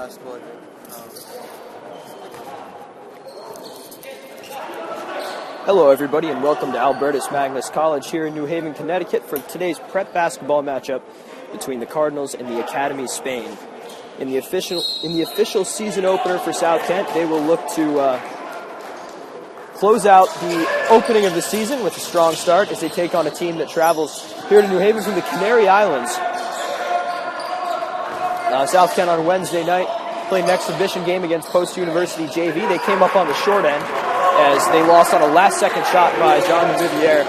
basketball, I think. Hello everybody and welcome to Albertus Magnus College here in New Haven, Connecticut for today's prep basketball matchup between the Cardinals and the Academy Spain. In the official season opener for South Kent, they will look to close out the opening of the season with a strong start as they take on a team that travels here to New Haven from the Canary Islands. South Kent on Wednesday night played an exhibition game against Post University JV. They came up on the short end as they lost on a last-second shot by John Vivier,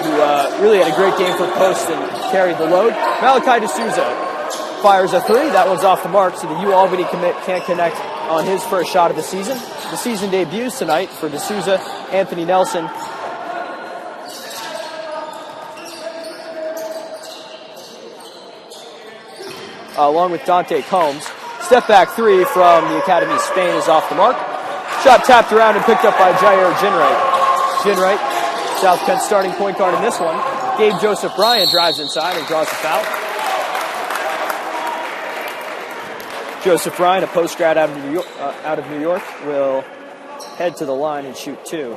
who really had a great game for Post and carried the load. Malachi D'Souza fires a three. That one's off the mark, so the U Albany commit can't connect on his first shot of the season. The season debuts tonight for D'Souza, Anthony Nelson, along with Dante Combs. Step back three from the Academy Spain is off the mark. Shot tapped around and picked up by Jaiyer Jinwright. Jinwright, South Kent starting point guard in this one. Gabe Joseph Bryan drives inside and draws a foul. Joseph Bryan, a post-grad out of New York, will head to the line and shoot two.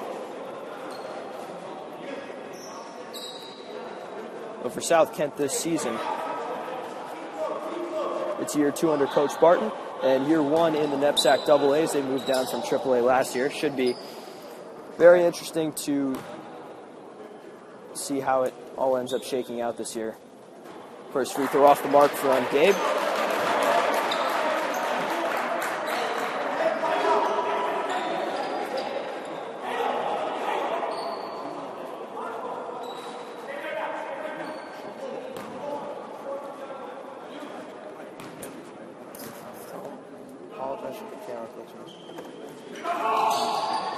But for South Kent this season, it's year two under Coach Barton and year one in the NEPSAC AA's. They moved down from AAA last year. Should be very interesting to see how it all ends up shaking out this year. First free throw off the mark from Gabe.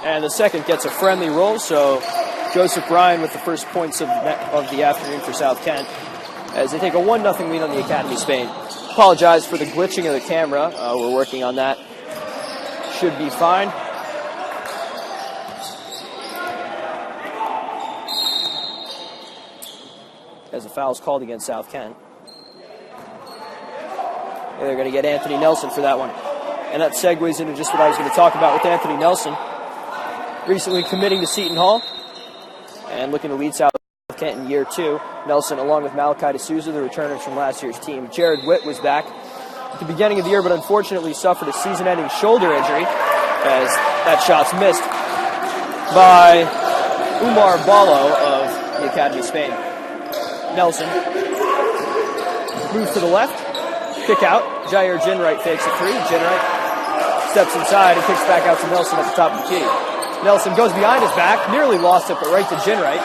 And the second gets a friendly roll, so Joseph Bryan with the first points of the afternoon for South Kent as they take a 1-0 lead on the Academy Spain. Apologize for the glitching of the camera. We're working on that. Should be fine. As a foul is called against South Kent. And they're going to get Anthony Nelson for that one. And that segues into just what I was going to talk about with Anthony Nelson. Recently committing to Seton Hall and looking to lead South Kent in year two. Nelson, along with Malachi D'Souza, the returners from last year's team. Jared Witt was back at the beginning of the year, but unfortunately suffered a season-ending shoulder injury as that shot's missed by Umar Ballo of the Academy Spain. Nelson moves to the left, kick out. Jaiyer Jinwright fakes a three. Jinwright steps inside and kicks back out to Nelson at the top of the key. Nelson goes behind his back, nearly lost it, but right to Jinwright.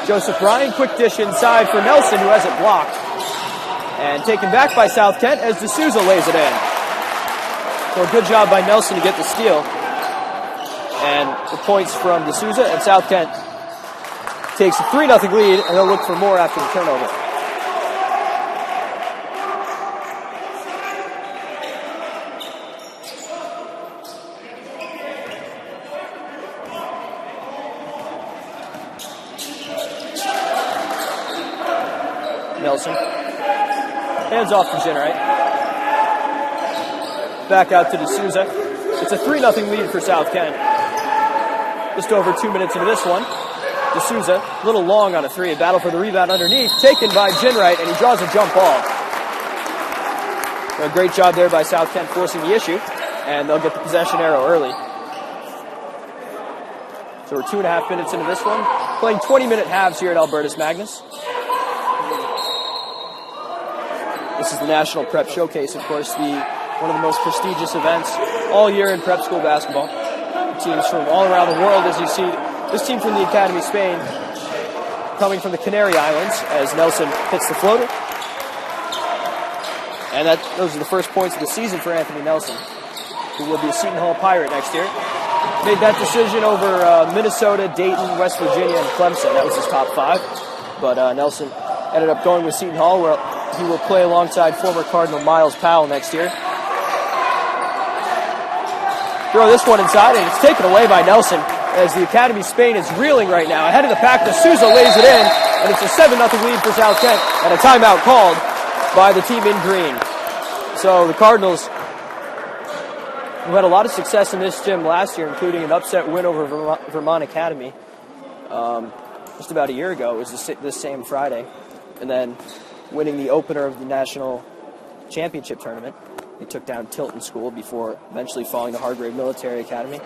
Joseph Bryan, quick dish inside for Nelson, who has it blocked. And taken back by South Kent as D'Souza lays it in. So a good job by Nelson to get the steal. And the points from D'Souza, and South Kent takes a 3-0 lead, and they'll look for more after the turnover. Nelson. Hands off to Jinwright. Back out to D'Souza. It's a 3-0 lead for South Kent. Just over 2 minutes into this one. D'Souza, a little long on a three. A battle for the rebound underneath. Taken by Jinwright, and he draws a jump ball. So a great job there by South Kent forcing the issue, and they'll get the possession arrow early. So we're 2.5 minutes into this one. Playing 20-minute halves here at Albertus Magnus. This is the National Prep Showcase, of course, one of the most prestigious events all year in prep school basketball. Teams from all around the world, as you see. This team from the Academy Spain coming from the Canary Islands as Nelson hits the floater. And those are the first points of the season for Anthony Nelson, who will be a Seton Hall Pirate next year. Made that decision over Minnesota, Dayton, West Virginia, and Clemson. That was his top five. But Nelson ended up going with Seton Hall, where he will play alongside former Cardinal Miles Powell next year. Throw this one inside, and it's taken away by Nelson as the Academy Spain is reeling right now. Ahead of the pack, D'Souza lays it in, and it's a 7-0 lead for South Kent, and a timeout called by the team in green. So the Cardinals who had a lot of success in this gym last year, including an upset win over Vermont Academy just about a year ago. It was this same Friday. And then winning the opener of the National Championship Tournament. He took down Tilton School before eventually falling to Hargrave Military Academy.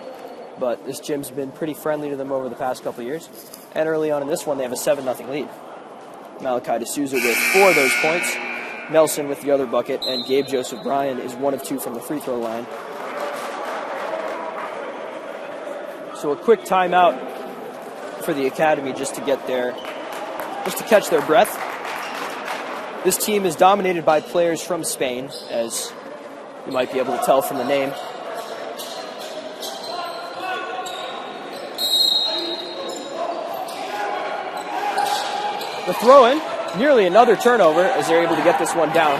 But this gym's been pretty friendly to them over the past couple of years. And early on in this one, they have a 7-0 lead. Malachi D'Souza with 4 of those points. Nelson with the other bucket. And Gabe Joseph Bryan is 1 of 2 from the free throw line. So a quick timeout for the Academy just to catch their breath. This team is dominated by players from Spain, as you might be able to tell from the name. The throw-in, nearly another turnover as they're able to get this one down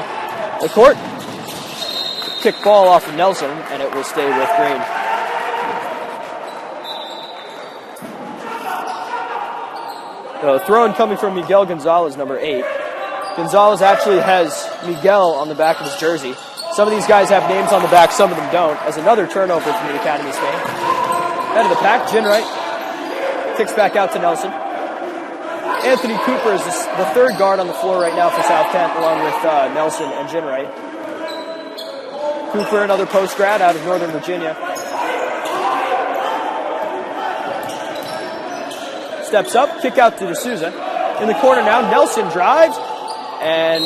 the court. Kick ball off of Nelson, and it will stay with Green. The throw-in coming from Miguel Gonzalez, number 8. Gonzalez actually has Miguel on the back of his jersey. Some of these guys have names on the back, some of them don't. As another turnover from the Academy Spain. Head of the pack, Jinwright kicks back out to Nelson. Anthony Cooper is the third guard on the floor right now for South Kent, along with Nelson and Jinwright. Cooper, another post grad out of Northern Virginia. Steps up, kick out to D'Souza. In the corner now, Nelson drives, and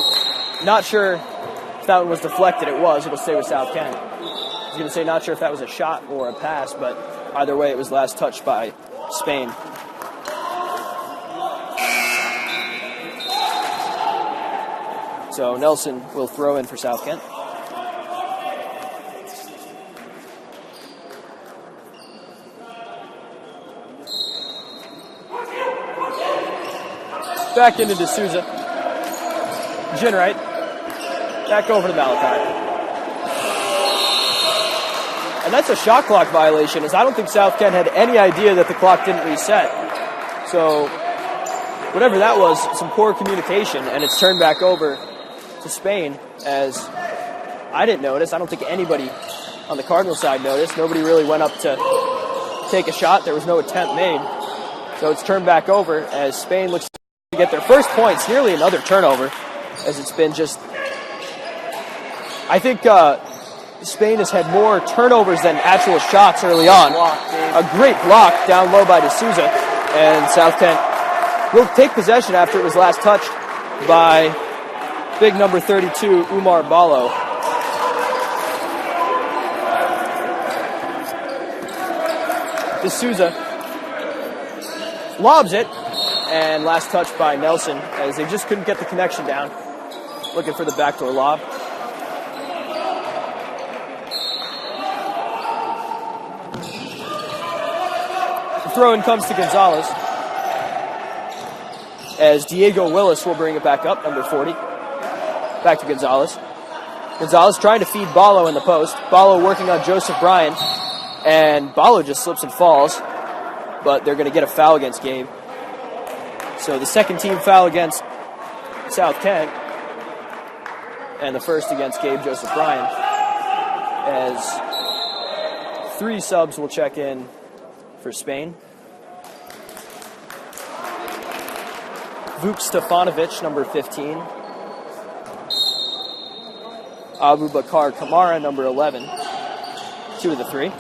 not sure if that one was deflected. It was. It'll stay with South Kent. I was going to say not sure if that was a shot or a pass, but either way, it was last touched by Spain. So Nelson will throw in for South Kent. Back into D'Souza. Jinwright. Back over to Malachi. And that's a shot clock violation, as I don't think South Kent had any idea that the clock didn't reset. So whatever that was, some poor communication, and it's turned back over to Spain, as I didn't notice. I don't think anybody on the Cardinal side noticed. Nobody really went up to take a shot. There was no attempt made. So it's turned back over as Spain looks to get their first points, nearly another turnover, as it's been just... I think Spain has had more turnovers than actual shots early on. A great block down low by D'Souza, and South Kent will take possession after it was last touched by big number 32, Umar Ballo. D'Souza lobs it, and last touch by Nelson, as they just couldn't get the connection down. Looking for the backdoor lob. The throw-in comes to Gonzalez, as Diego Willis will bring it back up, number 40. Back to Gonzalez. Gonzalez trying to feed Ballo in the post. Ballo working on Joseph Bryan, and Ballo just slips and falls, but they're going to get a foul against Gabe. So the second team foul against South Kent, and the first against Gabe Joseph Bryan, as 3 subs will check in for Spain. Vuk Stefanovic, number 15. Abu Bakar Kamara, number 11. 2 of the 3.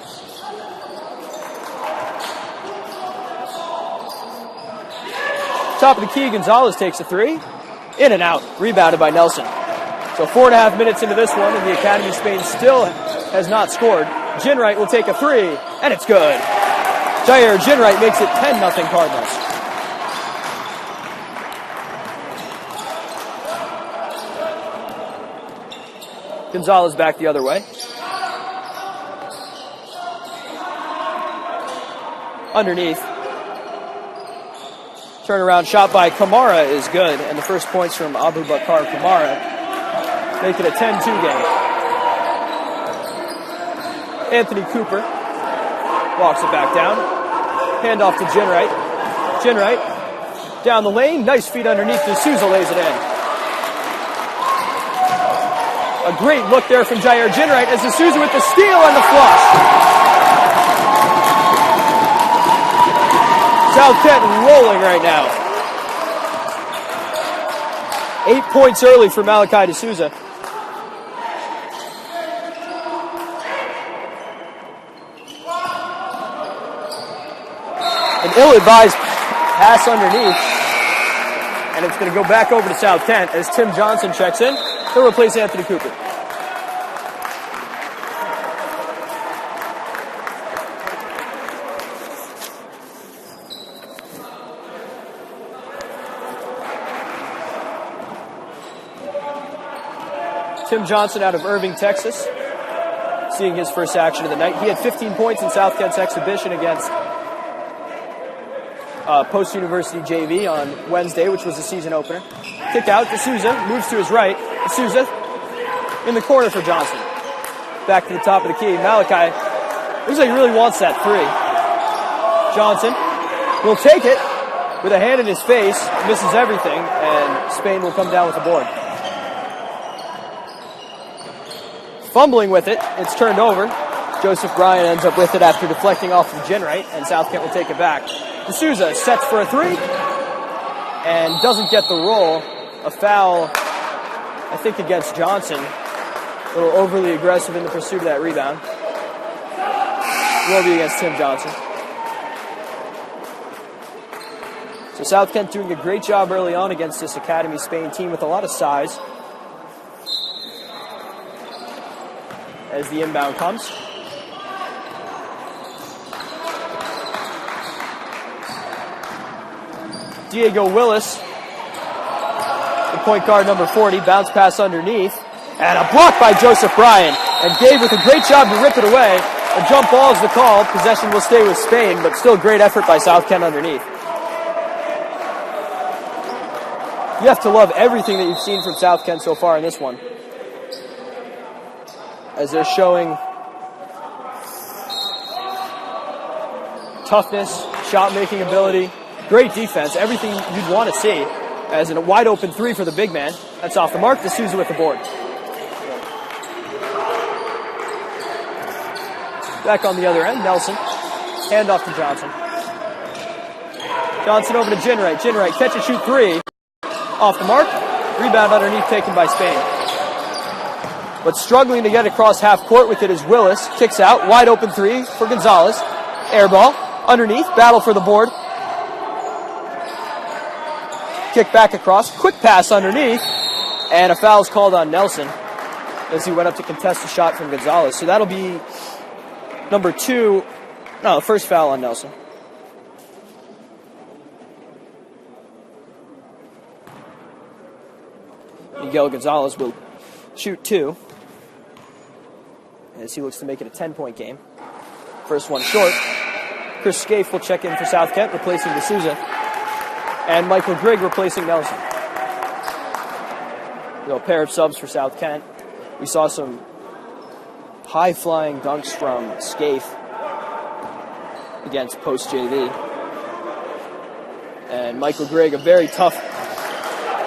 Top of the key, Gonzalez takes a 3. In and out. Rebounded by Nelson. So 4.5 minutes into this one, and the Academy Spain still has not scored. Jinwright will take a 3, and it's good. Jaiyer Jinwright makes it 10-0 Cardinals. Gonzalez back the other way. Underneath. Turnaround shot by Kamara is good, and the first points from Abu Bakar Kamara make it a 10-2 game. Anthony Cooper walks it back down. Handoff to Jinwright. Jinwright down the lane. Nice feed underneath. D'Souza lays it in. A great look there from Jaiyer Jinwright as D'Souza with the steal and the flush. South Kent rolling right now. 8 points early for Malachi D'Souza. An ill-advised pass underneath. And it's going to go back over to South Kent as Tim Johnson checks in. He'll replace Anthony Cooper. Tim Johnson out of Irving, Texas, seeing his first action of the night. He had 15 points in South Kent's exhibition against Post University JV on Wednesday, which was the season opener. Kick out, D'Souza moves to his right. D'Souza in the corner for Johnson. Back to the top of the key. Malachi looks like he really wants that three. Johnson will take it with a hand in his face, misses everything, and Spain will come down with the board. Fumbling with it, it's turned over. Joseph Bryan ends up with it after deflecting off of Jinwright, and South Kent will take it back. D'Souza sets for a three and doesn't get the roll. A foul, I think, against Johnson. A little overly aggressive in the pursuit of that rebound. Will be against Tim Johnson. So South Kent doing a great job early on against this Academy Spain team with a lot of size. As the inbound comes. Diego Willis, the point guard number 40, bounce pass underneath, and a block by Joseph Bryan. And Gabe with a great job to rip it away. A jump ball is the call. Possession will stay with Spain, but still great effort by South Kent underneath. You have to love everything that you've seen from South Kent so far in this one, as they're showing toughness, shot-making ability, great defense, everything you'd want to see, as a wide-open three for the big man. That's off the mark. D'Souza with the board. Back on the other end, Nelson. Hand off to Johnson. Johnson over to Jinwright. Jinwright, catch and shoot three. Off the mark. Rebound underneath taken by Spain. But struggling to get across half court with it is Willis. Kicks out. Wide open three for Gonzalez. Air ball. Underneath. Battle for the board. Kick back across. Quick pass underneath. And a foul's called on Nelson as he went up to contest the shot from Gonzalez. So that'll be number two. No, the first foul on Nelson. Miguel Gonzalez will shoot two as he looks to make it a 10-point game. First one short. Chris Scaife will check in for South Kent, replacing D'Souza. And Michael Grigg replacing Nelson. A pair of subs for South Kent. We saw some high-flying dunks from Scaife against Post JV. And Michael Grigg, a very tough,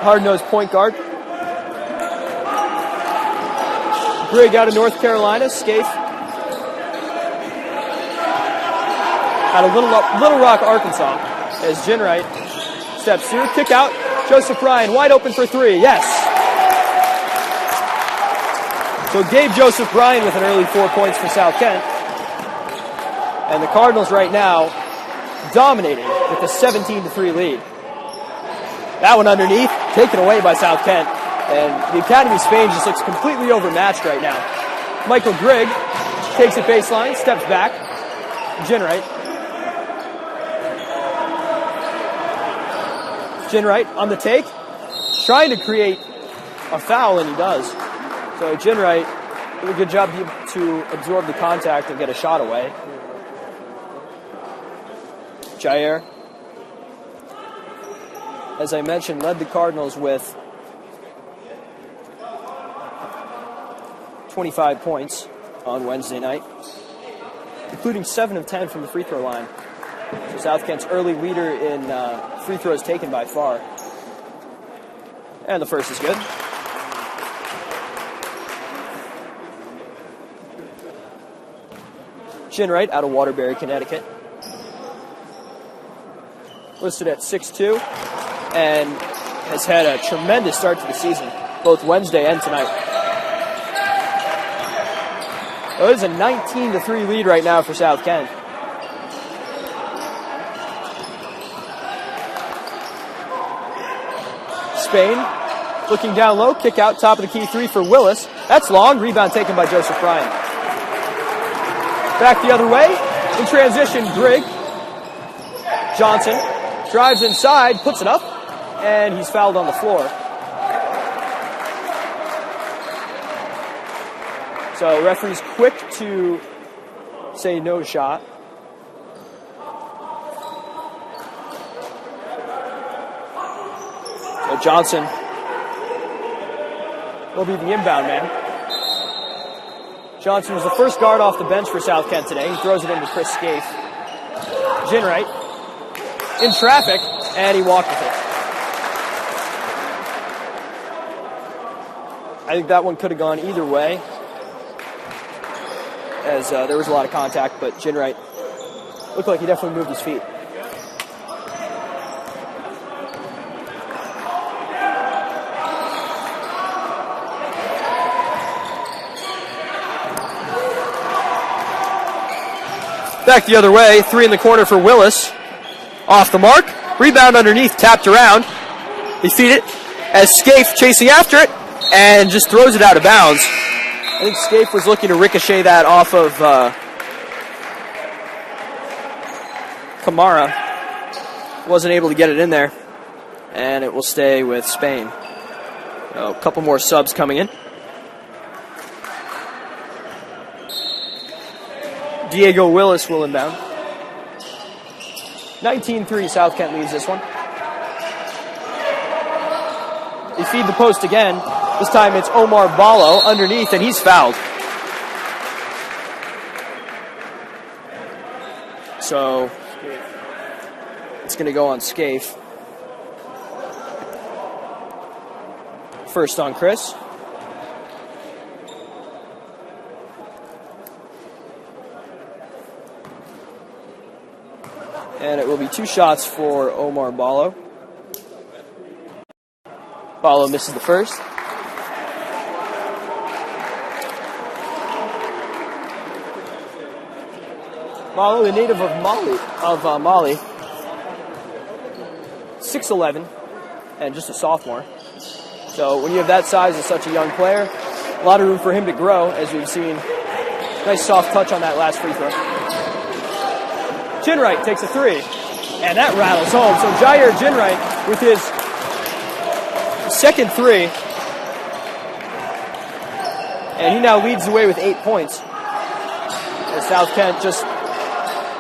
hard-nosed point guard. Grigg out of North Carolina. Scaife out of Little Rock, Arkansas. As Jinwright steps through, kick out. Joseph Bryan wide open for three. Yes. So Gabe Joseph Bryan with an early 4 points for South Kent. And the Cardinals right now dominating with a 17-3 lead. That one underneath, taken away by South Kent. And the Academy Spain just looks completely overmatched right now. Michael Grigg takes it baseline, steps back. Jinwright. Jinwright on the take, trying to create a foul, and he does. So Jinwright did a good job to absorb the contact and get a shot away. Jaiyer, as I mentioned, led the Cardinals with 25 points on Wednesday night, including 7 of 10 from the free throw line. So South Kent's early leader in free throws taken by far. And the first is good. Jinwright out of Waterbury, Connecticut. Listed at 6'2", and has had a tremendous start to the season, both Wednesday and tonight. Well, it is a 19-3 lead right now for South Kent. Spain looking down low, kick out, top of the key three for Willis. That's long, rebound taken by Joseph Bryan. Back the other way, in transition, Grigg. Johnson drives inside, puts it up, and he's fouled on the floor. So referee's quick to say no shot. So Johnson will be the inbound man. Johnson was the first guard off the bench for South Kent today. He throws it into Chris Scaife. Jinwright in traffic, and he walked with it. I think that one could have gone either way, as there was a lot of contact, but Jinwright looked like he definitely moved his feet. Back the other way, three in the corner for Willis. Off the mark, rebound underneath, tapped around. They feed it as Scaife chasing after it and just throws it out of bounds. I think Scaife was looking to ricochet that off of Kamara. Wasn't able to get it in there, and it will stay with Spain. So a couple more subs coming in. Diego Willis will inbound. 19-3, South Kent leads this one. They feed the post again. This time it's Omar Ballo underneath, and he's fouled. So it's going to go on Scaife. First on Chris. And it will be two shots for Omar Ballo. Ballo misses the first. Ballo, a native of Mali, 6'11", and just a sophomore. So when you have that size and such a young player, a lot of room for him to grow, as we've seen. Nice soft touch on that last free throw. Jinwright takes a three, and that rattles home. So Jaiyer Jinwright with his second three, and he now leads the way with 8 points. As South Kent, just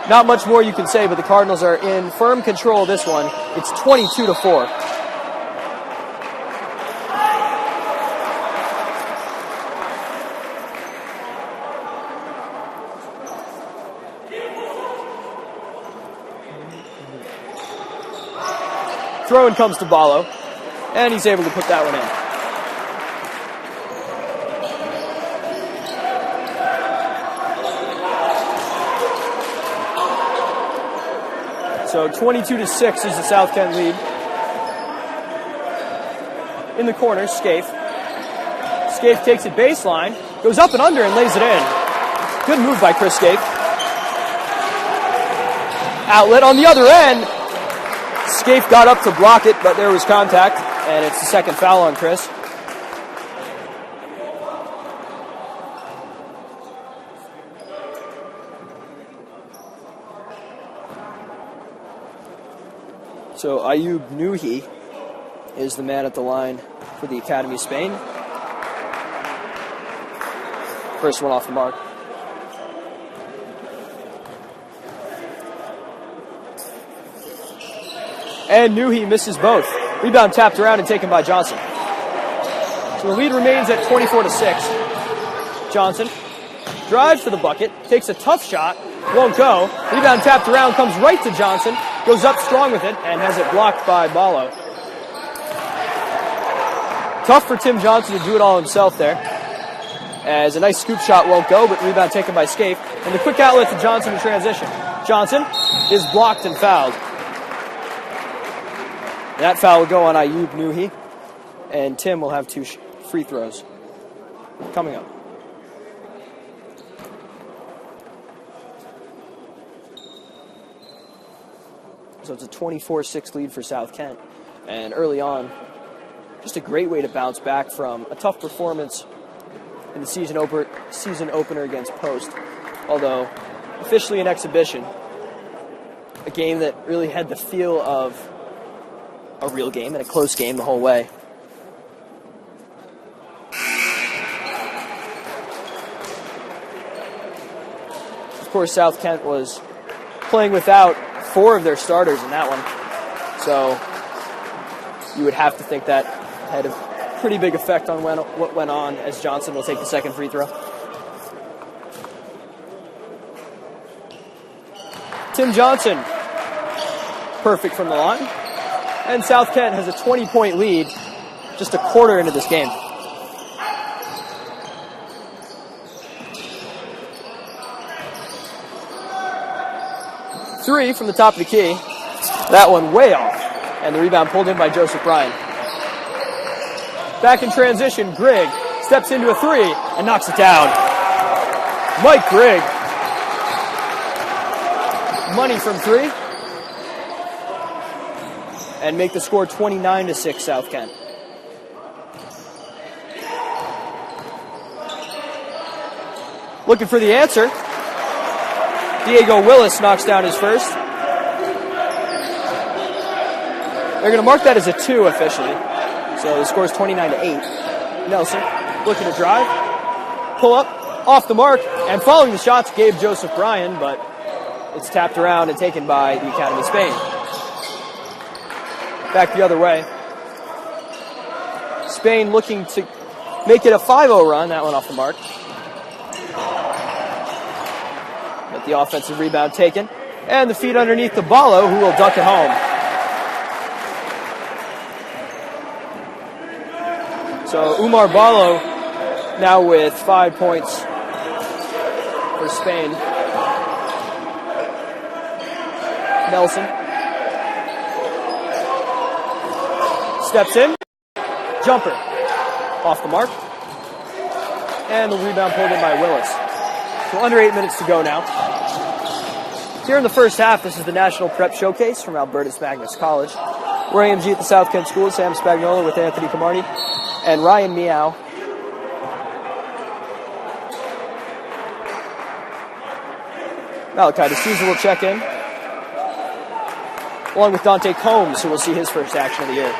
not much more you can say, but the Cardinals are in firm control of this one. It's 22-4. Throw-in comes to Ballo, and he's able to put that one in. So 22-6 is the South Kent lead. In the corner, Scaife. Scaife takes it baseline, goes up and under and lays it in. Good move by Chris Scaife. Outlet on the other end. Scaife got up to block it, but there was contact, and it's the second foul on Chris. So Ayub Nuhi is the man at the line for the Academy Spain. First one off the mark. And Nuhi misses both. Rebound tapped around and taken by Johnson. So the lead remains at 24-6. Johnson drives for the bucket, takes a tough shot, won't go. Rebound tapped around, comes right to Johnson, goes up strong with it, and has it blocked by Ballo. Tough for Tim Johnson to do it all himself there, as a nice scoop shot won't go, but rebound taken by Scaife. And the quick outlet to Johnson in transition. Johnson is blocked and fouled. That foul will go on Ayub Nuhi. And Tim will have 2 free throws coming up. So it's a 24-6 lead for South Kent. And early on, just a great way to bounce back from a tough performance in the season opener against Post. Although, officially an exhibition, a game that really had the feel of a real game and a close game the whole way. Of course, South Kent was playing without 4 of their starters in that one. So you would have to think that had a pretty big effect on what went on, as Johnson will take the second free throw. Tim Johnson, perfect from the line. And South Kent has a 20-point lead just a quarter into this game. Three from the top of the key. That one way off. And the rebound pulled in by Joseph Bryan. Back in transition, Grigg steps into a 3 and knocks it down. Mike Grigg. Money from 3. And make the score 29-6 South Kent. Looking for the answer. Diego Willis knocks down his first. They're going to mark that as a 2 officially. So the score is 29-8. Nelson looking to drive. Pull up, off the mark, and following the shots, Gabe Joseph Bryan, but it's tapped around and taken by the Academy of Spain. Back the other way. Spain looking to make it a 5-0 run, that one off the mark. But the offensive rebound taken. And the feed underneath to Ballo, who will dunk it home. So Umar Ballo now with 5 points for Spain. Nelson steps in. Jumper off the mark. And the rebound pulled in by Willis. So under 8 minutes to go now. Here in the first half, this is the National Prep Showcase from Albertus Magnus College. We're AMG at the South Kent School. Sam Spagnola with Anthony Camardi and Ryan Meow. Malachi D'Souza will check in, along with Dante Combs, who will see his first action of the year.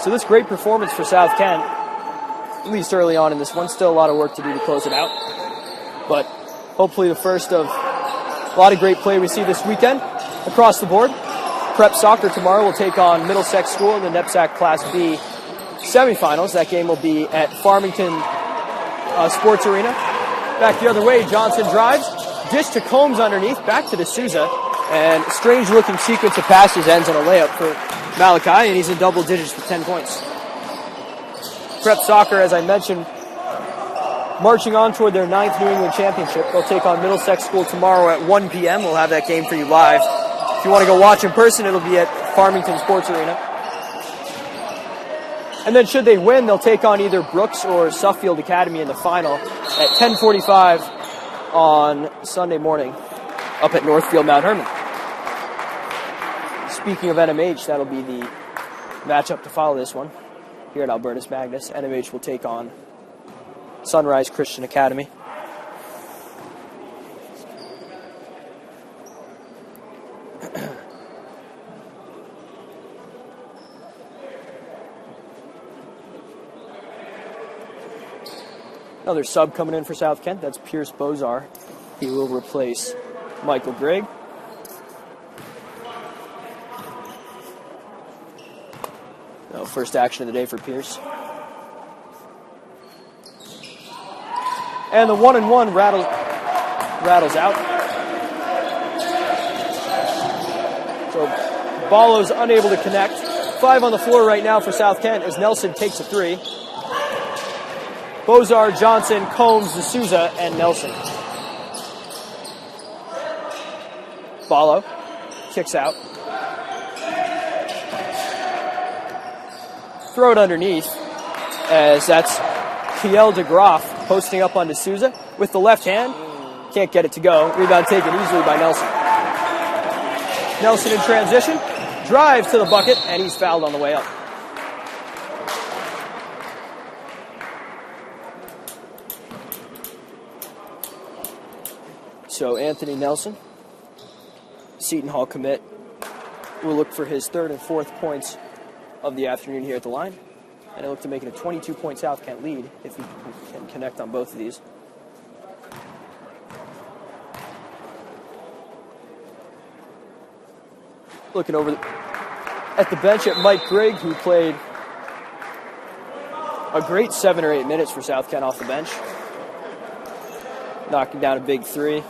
So this great performance for South Kent, at least early on in this one. Still a lot of work to do to close it out. But hopefully the first of a lot of great play we see this weekend across the board. Prep soccer tomorrow will take on Middlesex School in the NEPSAC Class B semifinals. That game will be at Farmington Sports Arena. Back the other way, Johnson drives. Dish to Combs underneath, back to D'Souza. And strange-looking sequence of passes ends on a layup for Malachi, and he's in double digits with 10 points. Prep soccer, as I mentioned, marching on toward their 9th New England championship. They'll take on Middlesex School tomorrow at 1 p.m. We'll have that game for you live. If you want to go watch in person, it'll be at Farmington Sports Arena. And then should they win, they'll take on either Brooks or Suffield Academy in the final at 10:45 on Sunday morning up at Northfield Mount Hermon. Speaking of NMH, that'll be the matchup to follow this one here at Albertus Magnus. NMH will take on Sunrise Christian Academy. Another sub coming in for South Kent. That's Pierce Bozar. He will replace Michael Grigg. No, first action of the day for Pierce. And the 1-and-1 rattles out. So Ballo's unable to connect. 5 on the floor right now for South Kent as Nelson takes a 3. Bozar, Johnson, Combs, D'Souza, and Nelson. Ballo kicks out. Throw it underneath, as that's Kiel DeGroff posting up on D'Souza with the left hand. Can't get it to go. Rebound taken easily by Nelson. Nelson in transition, drives to the bucket, and he's fouled on the way up. So Anthony Nelson, Seton Hall commit, will look for his third and fourth points of the afternoon here at the line. And he'll look to make it a 22-point South Kent lead if he can connect on both of these. Looking over at the bench at Mike Grigg, who played a great 7 or 8 minutes for South Kent off the bench. Knocking down a big three.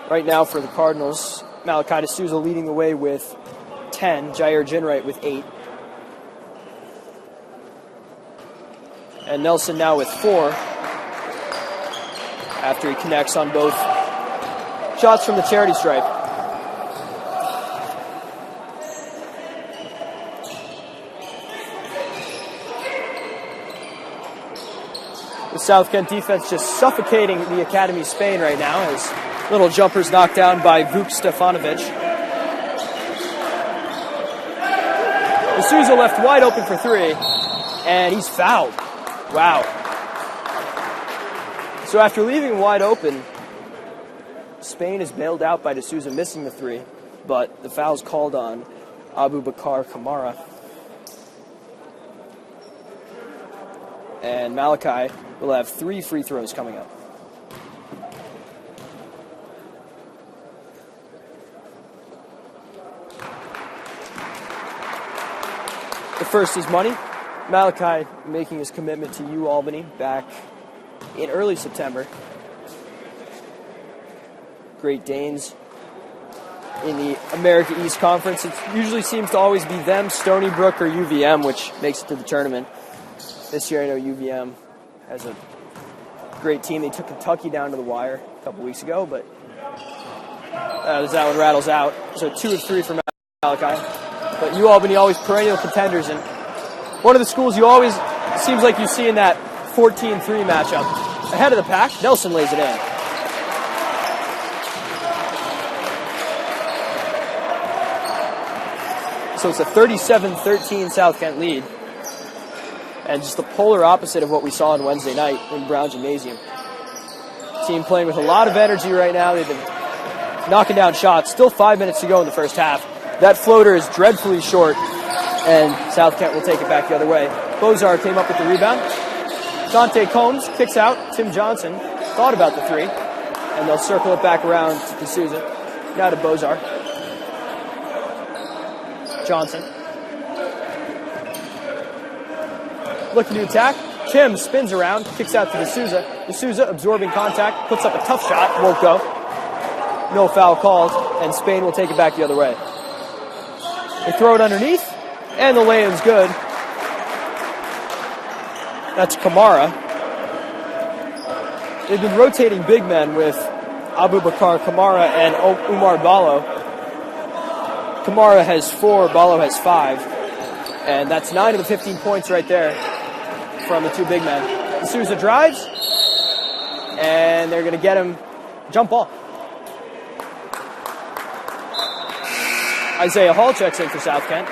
Right now for the Cardinals, Malachi D'Souza leading the way with 10, Jaiyer Jinwright with 8. And Nelson now with 4 after he connects on both shots from the charity stripe. The South Kent defense just suffocating the Academy Spain right now as little jumpers knocked down by Vuk Stefanovic. D'Souza left wide open for 3, and he's fouled. Wow. So after leaving wide open, Spain is bailed out by D'Souza missing the 3, but the foul's called on Abu Bakar Kamara. And Malachi will have 3 free throws coming up. The first is money. Malachi making his commitment to UAlbany back in early September. Great Danes in the America East Conference. It usually seems to always be them, Stony Brook, or UVM, which makes it to the tournament. This year I know UVM has a great team. They took Kentucky down to the wire a couple weeks ago, but that one rattles out. So 2 of 3 for Malachi. But UAlbany always perennial contenders, and one of the schools you always seems like you see in that 14-3 matchup. Ahead of the pack, Nelson lays it in. So it's a 37-13 South Kent lead. And just the polar opposite of what we saw on Wednesday night in Brown Gymnasium. Team playing with a lot of energy right now. They've been knocking down shots. Still 5 minutes to go in the first half. That floater is dreadfully short, and South Kent will take it back the other way. Bozar came up with the rebound. Dante Combs kicks out. Tim Johnson thought about the 3, and they'll circle it back around to D'Souza. Now to Bozar. Johnson. Looking to attack. Tim spins around, kicks out to D'Souza. D'Souza absorbing contact, puts up a tough shot, won't go. No foul called, and Spain will take it back the other way. They throw it underneath, and the lay-in's good. That's Kamara. They've been rotating big men with Abu Bakar Kamara and Umar Ballo. Kamara has 4, Ballo has 5. And that's 9 of the 15 points right there from the 2 big men. D'Souza drives, and they're going to get him jump ball. Isaiah Hall checks in for South Kent.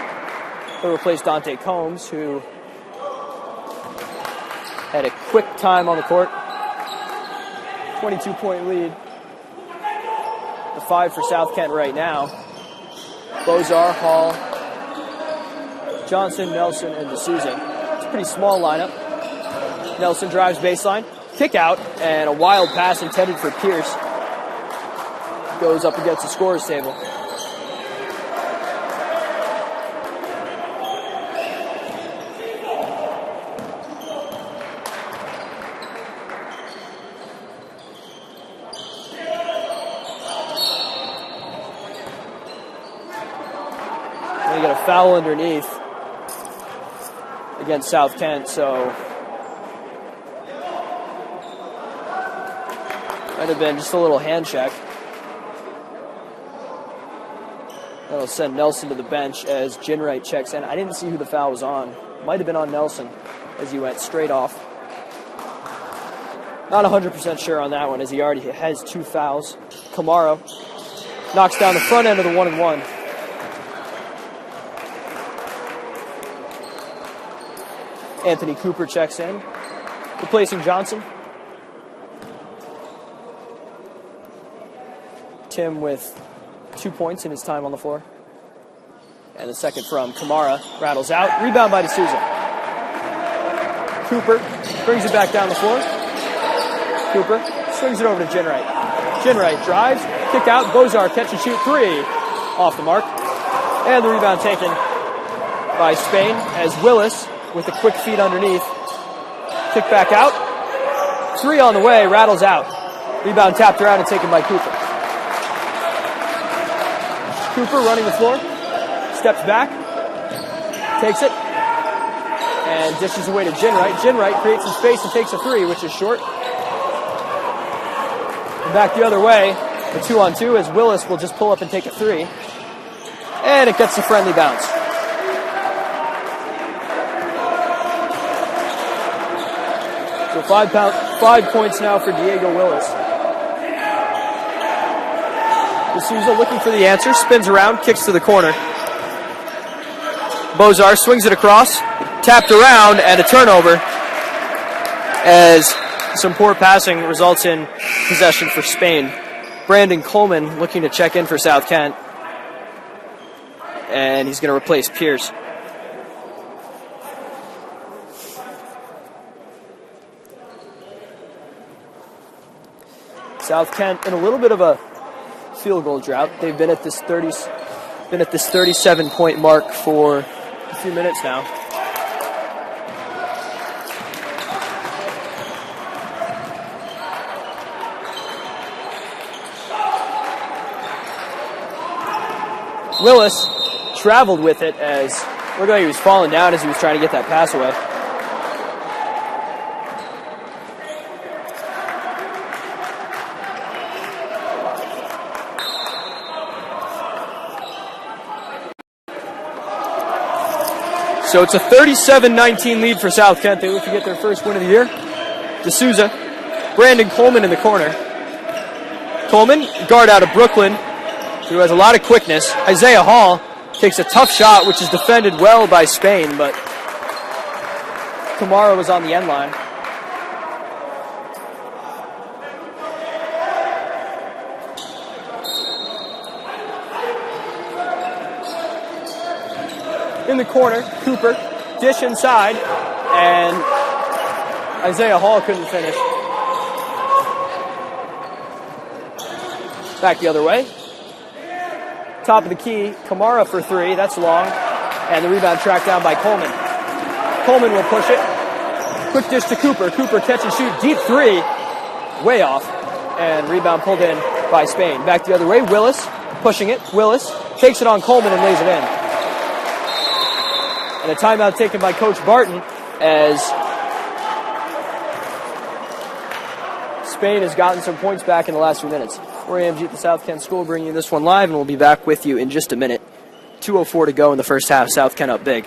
He'll replace Dante Combs, who had a quick time on the court. 22-point lead. The 5 for South Kent right now. Bozar, Hall, Johnson, Nelson, and D'Souza. It's a pretty small lineup. Nelson drives baseline, kick out, and a wild pass intended for Pierce. Goes up against the scorer's table. They get a foul underneath. against South Kent, so might have been just a little hand check. That'll send Nelson to the bench as Jinwright checks in. I didn't see who the foul was on. Might have been on Nelson as he went straight off. Not 100% sure on that one as he already has 2 fouls. Kamara knocks down the front end of the 1-and-1. Anthony Cooper checks in, replacing Johnson. Tim with 2 points in his time on the floor. And the second from Kamara rattles out. Rebound by D'Souza. Cooper brings it back down the floor. Cooper swings it over to Jinwright. Jinwright drives, kick out, Bozar catch and shoot 3 off the mark. And the rebound taken by Spain as Willis with a quick feed underneath. Kick back out. 3 on the way, rattles out. Rebound tapped around and taken by Cooper. Cooper running the floor, steps back, takes it, and dishes away to Jinwright. Jinwright creates some space and takes a 3, which is short. And back the other way, the 2-on-2 as Willis will just pull up and take a 3. And it gets a friendly bounce. So 5 points now for Diego Willis. D'Souza looking for the answer, spins around, kicks to the corner. Bozar swings it across, tapped around, and a turnover as some poor passing results in possession for Spain. Brandon Coleman looking to check in for South Kent, and he's going to replace Pierce. South Kent in a little bit of a field goal drought. They've been at this 37-point mark for a few minutes now. Willis traveled with it as looked like he was falling down as he was trying to get that pass away. So it's a 37-19 lead for South Kent. They look to get their first win of the year. D'Souza, Brandon Coleman in the corner. Coleman, guard out of Brooklyn, who has a lot of quickness. Isaiah Hall takes a tough shot, which is defended well by Spain, but Kamara was on the end line. In the corner, Cooper, dish inside, and Isaiah Hall couldn't finish. Back the other way. Top of the key, Kamara for 3, that's long, and the rebound tracked down by Coleman. Coleman will push it. Quick dish to Cooper. Cooper catch and shoot, deep 3, way off, and rebound pulled in by Spain. Back the other way, Willis pushing it. Willis takes it on Coleman and lays it in. And a timeout taken by Coach Barton as Spain has gotten some points back in the last few minutes. We're AMG at the South Kent School bringing you this one live, and we'll be back with you in just a minute. 2:04 to go in the first half. South Kent up big.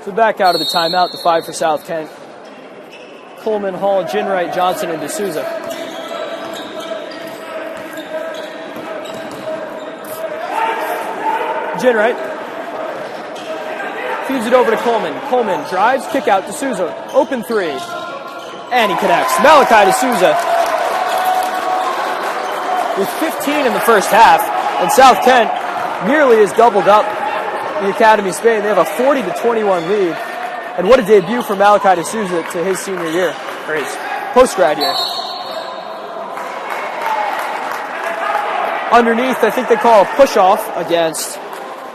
So back out of the timeout, the 5 for South Kent. Coleman, Hall, Jinwright, Johnson, and D'Souza. Jinwright Feeds it over to Coleman. Coleman drives, kick out to Souza. Open three. And he connects. Malachi D'Souza with 15 in the first half. And South Kent nearly has doubled up the Academy Spain. They have a 40-21 lead. And what a debut for Malachi D'Souza to his senior year, or his post-grad year. Underneath, I think they call a push-off against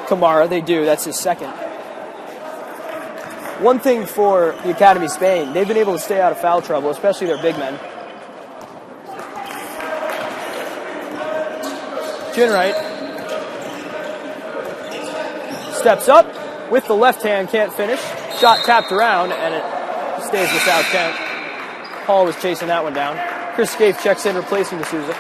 Kamara. They do. That's his second. One thing for the Academy Spain, they've been able to stay out of foul trouble, especially their big men. Jinwright steps up with the left hand, can't finish. Shot tapped around, and it stays with South Kent. Hall was chasing that one down. Chris Scaife checks in, replacing D'Souza.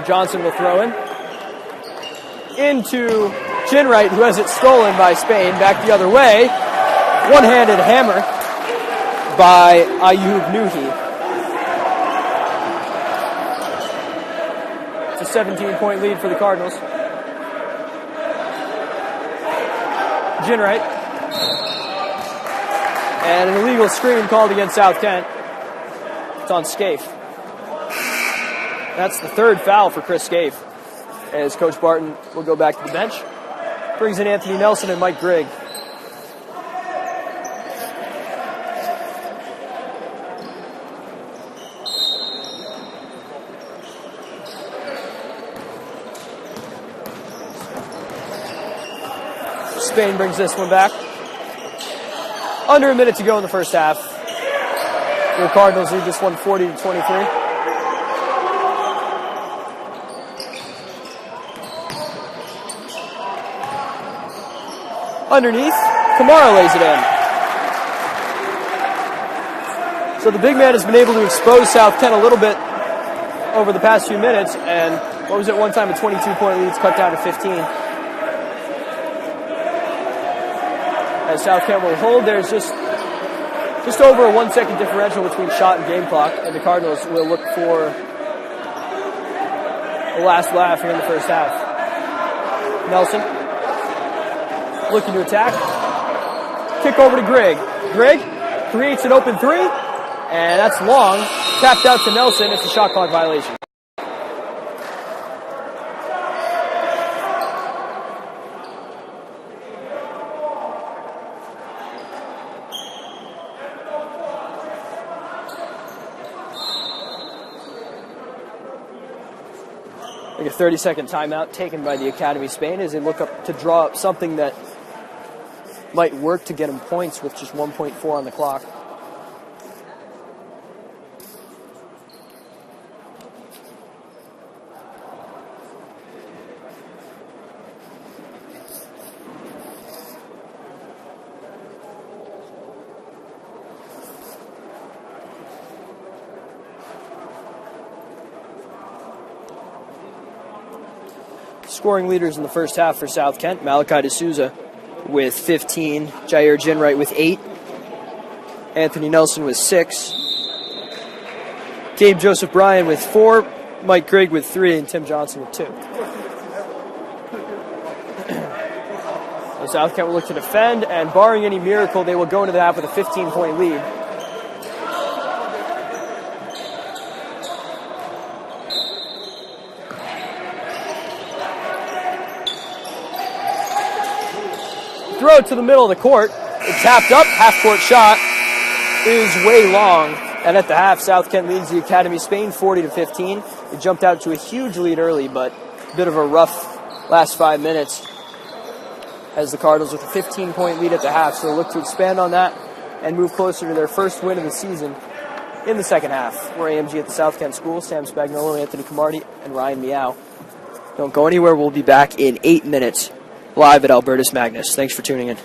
Johnson will throw in. Into Jinwright, who has it stolen by Spain. Back the other way. One-handed hammer by Ayub Nuhi. It's a 17-point lead for the Cardinals. Jinwright. And an illegal screen called against South Kent. It's on Scaife. That's the third foul for Chris Scaife, as Coach Barton will go back to the bench. Brings in Anthony Nelson and Mike Grigg. Spain brings this one back. Under a minute to go in the first half. The Cardinals lead this one 40-23. Underneath, Kamara lays it in. So the big man has been able to expose South Kent a little bit over the past few minutes, and what was it, one time a 22-point lead, it's cut down to 15. As South Kent will hold, there's just over a 1 second differential between shot and game clock, and the Cardinals will look for the last laugh here in the first half. Nelson looking to attack. Kick over to Grigg. Grigg creates an open three, and that's long. Tapped out to Nelson. It's a shot clock violation. Like a 30-second timeout taken by the Academy Spain as they look up to draw up something that might work to get them points with just 1.4 on the clock. Scoring leaders in the first half for South Kent, Malachi D'Souza with 15, Jaiyer Jinwright with 8, Anthony Nelson with 6, Gabe Joseph Bryan with 4, Mike Grigg with 3, and Tim Johnson with 2. So South Kent will look to defend, and barring any miracle, they will go into the half with a 15-point lead. Throw to the middle of the court. It tapped up. Half-court shot is way long. And at the half, South Kent leads the Academy Spain 40-15. It jumped out to a huge lead early, but a bit of a rough last 5 minutes as the Cardinals with a 15-point lead at the half. So they'll look to expand on that and move closer to their first win of the season in the second half. We're AMG at the South Kent School. Sam Spagnuolo, Anthony Camardi, and Ryan Meow. Don't go anywhere. We'll be back in 8 minutes. Live at Albertus Magnus. Thanks for tuning in.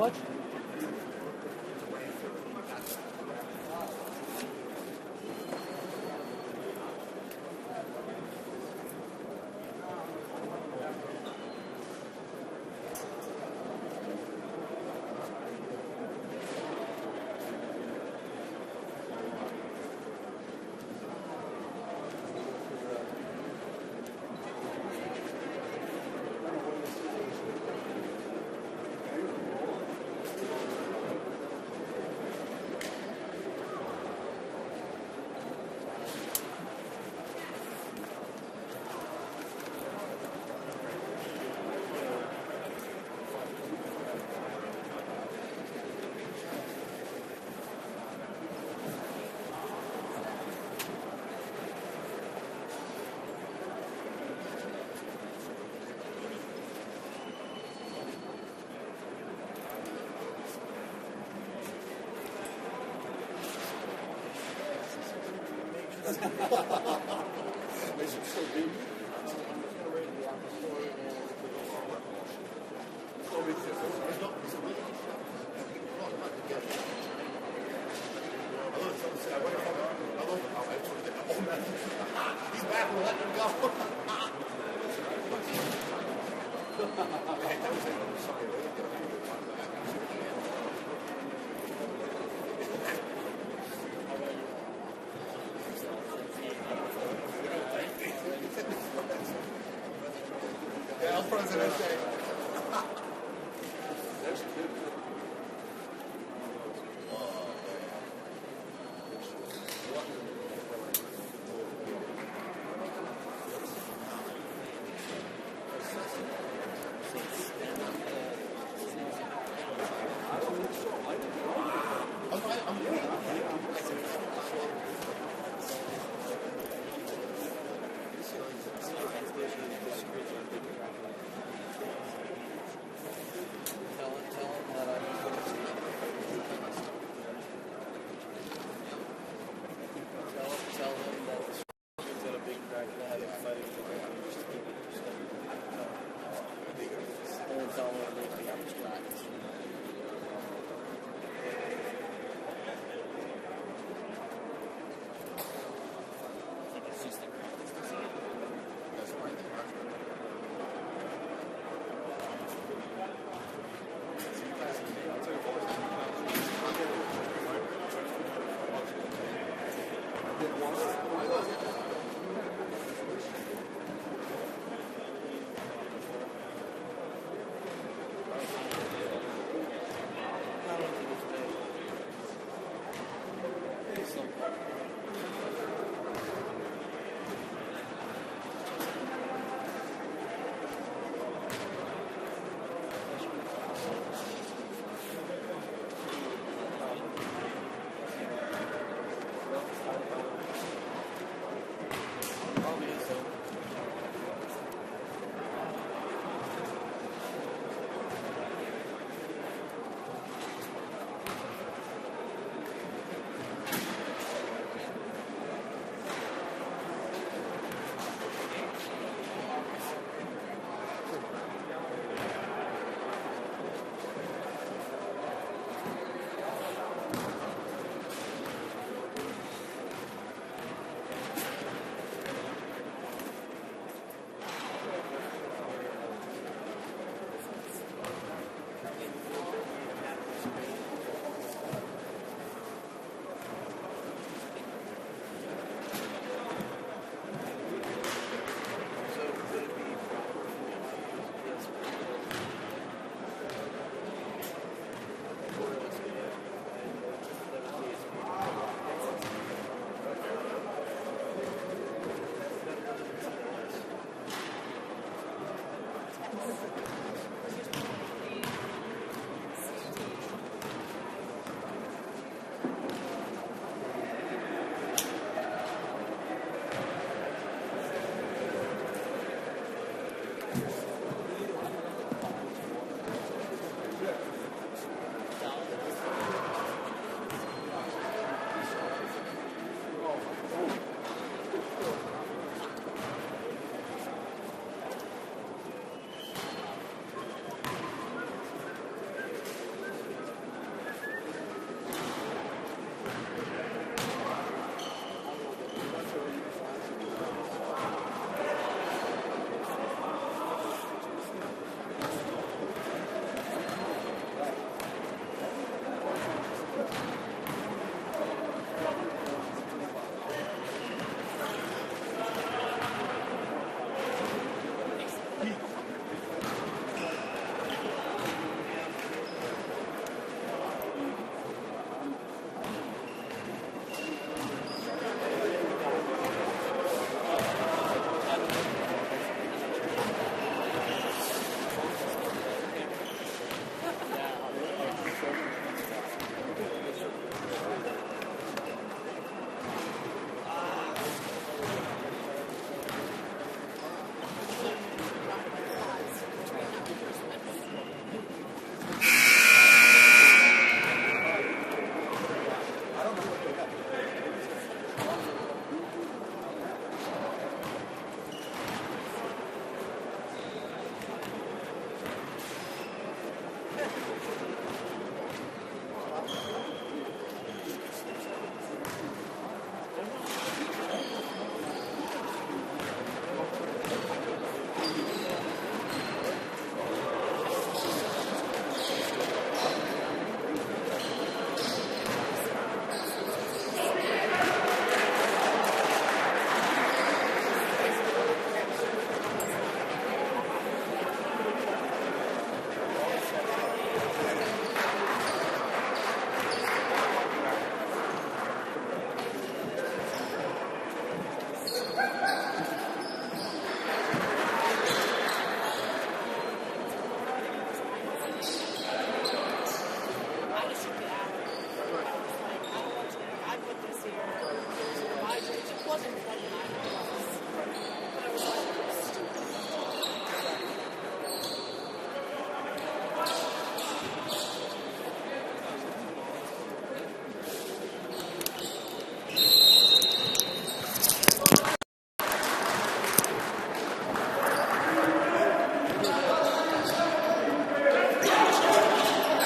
much.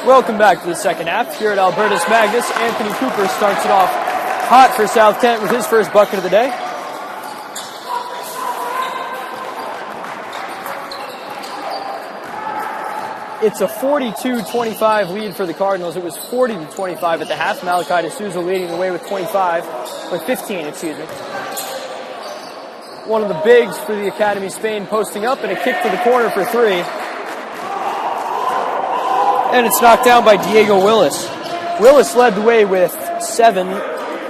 Welcome back to the second half. Here at Albertus Magnus, Anthony Cooper starts it off hot for South Kent with his first bucket of the day. It's a 42-25 lead for the Cardinals. It was 40-25 at the half. Malachi D'Souza leading the way with 15, excuse me. One of the bigs for the Academy Spain posting up and a kick to the corner for three. And it's knocked down by Diego Willis. Willis led the way with 7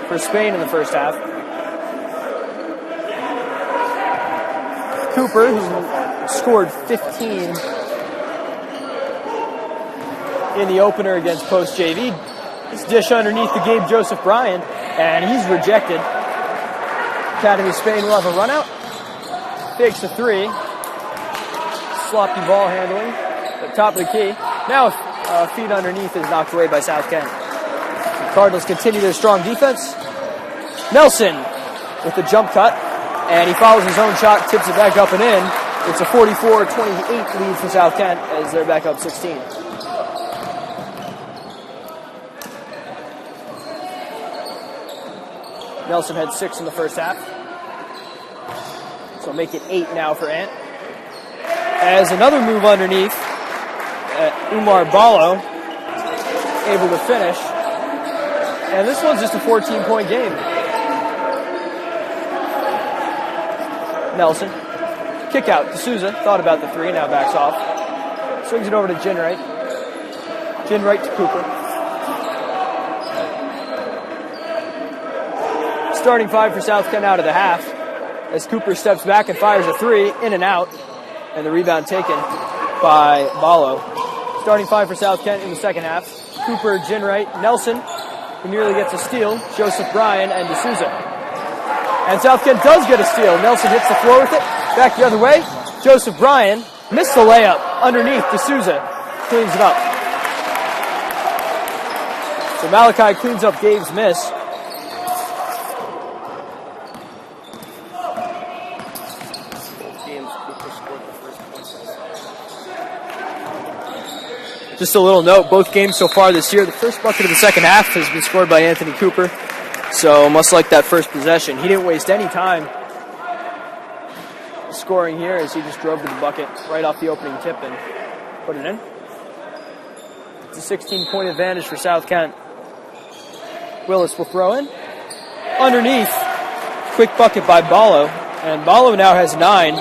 for Spain in the first half. Cooper, who scored 15 in the opener against Post JV. This dish underneath to Gabe Joseph Bryan, and he's rejected. Academy Spain will have a run out. Fakes a three. Sloppy ball handling at the top of the key. Now feed underneath is knocked away by South Kent. The Cardinals continue their strong defense. Nelson with the jump cut, and he follows his own shot, tips it back up and in. It's a 44-28 lead for South Kent as they're back up 16. Nelson had 6 in the first half. So make it 8 now for Ant. As another move underneath, Umar Ballo able to finish. And this one's just a 14-point game. Nelson. Kick out. D'Souza thought about the three, now backs off. Swings it over to Jinwright. Jinwright to Cooper. Starting 5 for South Kent out of the half as Cooper steps back and fires a three, in and out, and the rebound taken by Ballo. Starting 5 for South Kent in the second half. Cooper, Jinwright, Nelson, who nearly gets a steal, Joseph Bryan, and D'Souza. And South Kent does get a steal. Nelson hits the floor with it. Back the other way. Joseph Bryan missed the layup underneath. D'Souza cleans it up. So Malachi cleans up Gabe's miss. Just a little note, both games so far this year, the first bucket of the second half has been scored by Anthony Cooper. So much like that first possession, he didn't waste any time scoring here as he just drove to the bucket right off the opening tip and put it in. It's a 16-point advantage for South Kent. Willis will throw in. Underneath, quick bucket by Ballo, and Ballo now has 9.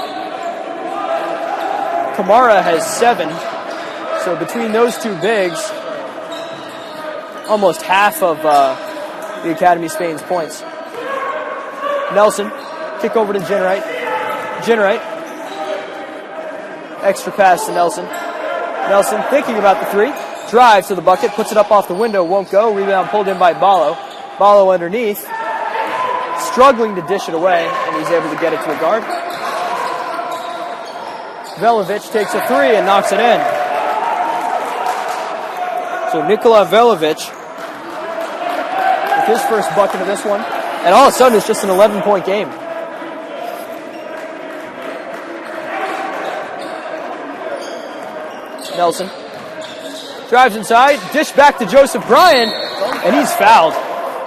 Kamara has 7. So between those two bigs, almost half of the Academy Spain's points. Nelson, kick over to Jinwright. Jinwright, extra pass to Nelson. Nelson thinking about the three, drives to the bucket, puts it up off the window, won't go. Rebound pulled in by Ballo. Ballo underneath, struggling to dish it away, and he's able to get it to a guard. Velovic takes a three and knocks it in. So Nikola Velovic with his first bucket of this one. And all of a sudden it's just an 11-point game. Nelson drives inside, dish back to Joseph Bryan, and he's fouled.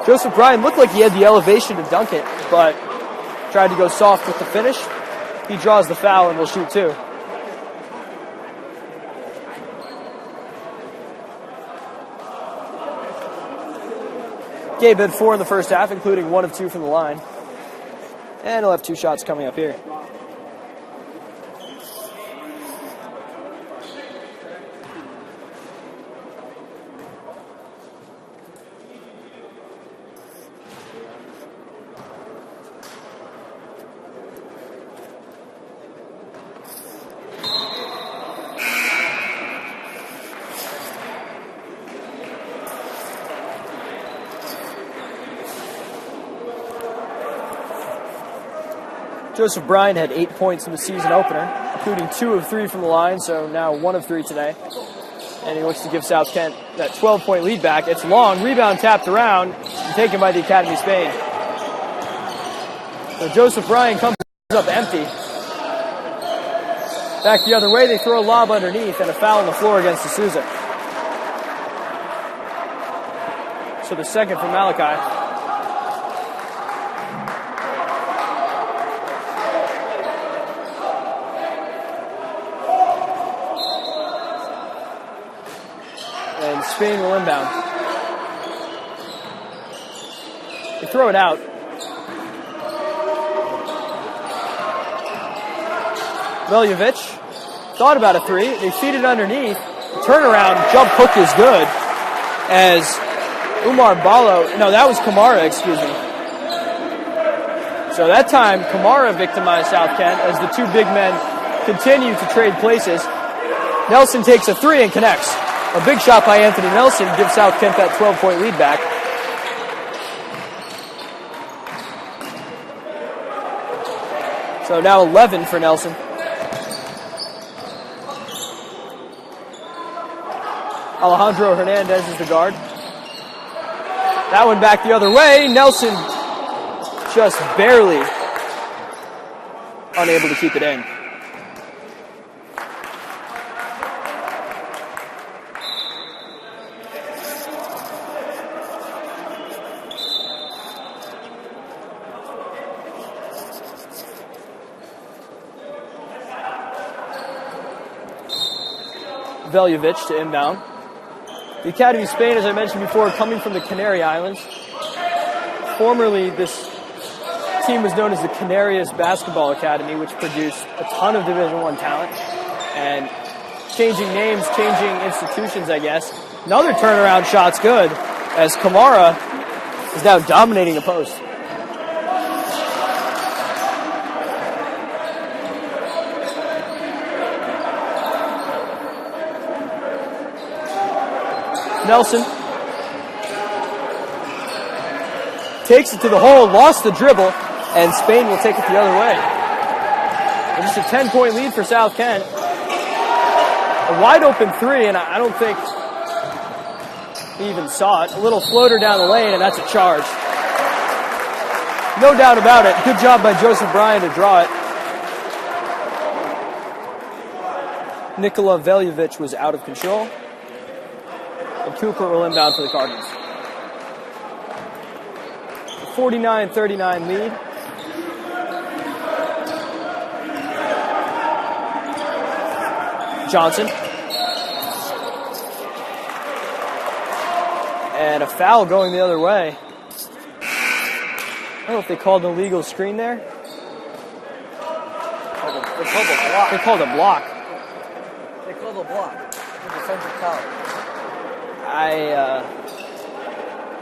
Joseph Bryan looked like he had the elevation to dunk it, but tried to go soft with the finish. He draws the foul and will shoot 2. Gabe had 4 in the first half, including 1 of 2 from the line. And he'll have 2 shots coming up here. Joseph Bryan had 8 points in the season opener, including 2 of 3 from the line, so now 1 of 3 today. And he looks to give South Kent that 12-point lead back. It's long, rebound tapped around, and taken by the Academy Spain. So Joseph Bryan comes up empty. Back the other way, they throw a lob underneath, and a foul on the floor against D'Souza. So the second for Malachi. And Spain will inbound. They throw it out. Veljovic thought about a three. They feed it underneath. Turnaround jump hook is good. As Umar Balo, no, that was Kamara, excuse me. So that time, Kamara victimized South Kent as the two big men continue to trade places. Nelson takes a three and connects. A big shot by Anthony Nelson gives South Kent that 12-point lead back. So now 11 for Nelson. Alejandro Hernandez is the guard. That one back the other way. Nelson just barely unable to keep it in. Veljovic to inbound. The Academy of Spain, as I mentioned before, coming from the Canary Islands. Formerly, this team was known as the Canarias Basketball Academy, which produced a ton of Division I talent. And changing names, changing institutions, I guess. Another turnaround shot's good, as Kamara is now dominating the post. Nelson takes it to the hole, lost the dribble, and Spain will take it the other way. And just a 10-point lead for South Kent. A wide open three, and I don't think he even saw it. A little floater down the lane, and that's a charge. No doubt about it. Good job by Joseph Bryan to draw it. Nikola Veljovic was out of control. And Cooper will inbound for the Cardinals. 49-39 lead. Johnson. And a foul going the other way. I don't know if they called an illegal screen there. They called a block. They called a block. The defensive foul.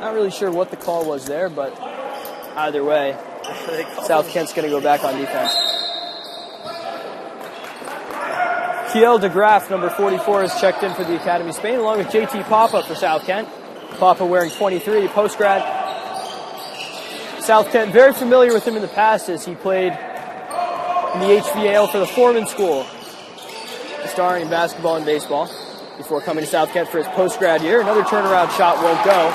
Not really sure what the call was there, but either way, South Kent's going to go back on defense. Kiel de Graaf, number 44, is checked in for the Academy of Spain, along with JT Papa for South Kent. Papa wearing 23, post-grad. South Kent, very familiar with him in the past as he played in the HVAL for the Foreman School, starring in basketball and baseball, before coming to South Kent for his post-grad year. Another turnaround shot won't go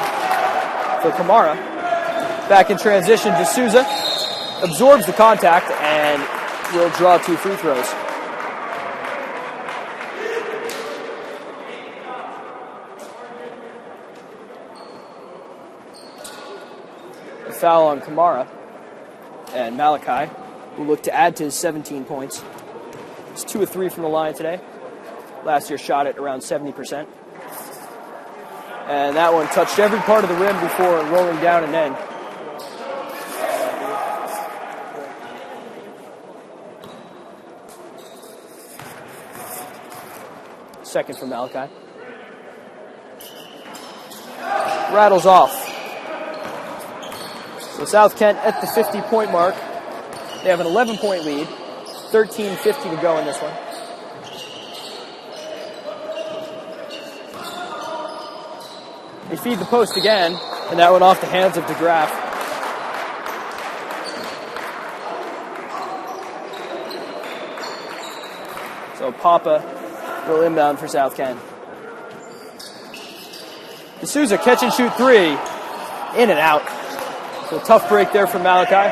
for Kamara. Back in transition, D'Souza absorbs the contact and will draw two free throws. A foul on Kamara, and Malachi will look to add to his 17 points. He's 2 of 3 from the line today. Last year shot at around 70%. And that one touched every part of the rim before rolling down and in. Second for Malachi. Rattles off. So South Kent at the 50-point mark. They have an 11-point lead. 13:50 to go in this one. They feed the post again, and that went off the hands of de Graaf. So Papa will inbound for South Kent. D'Souza catch and shoot three. In and out. So tough break there from Malachi.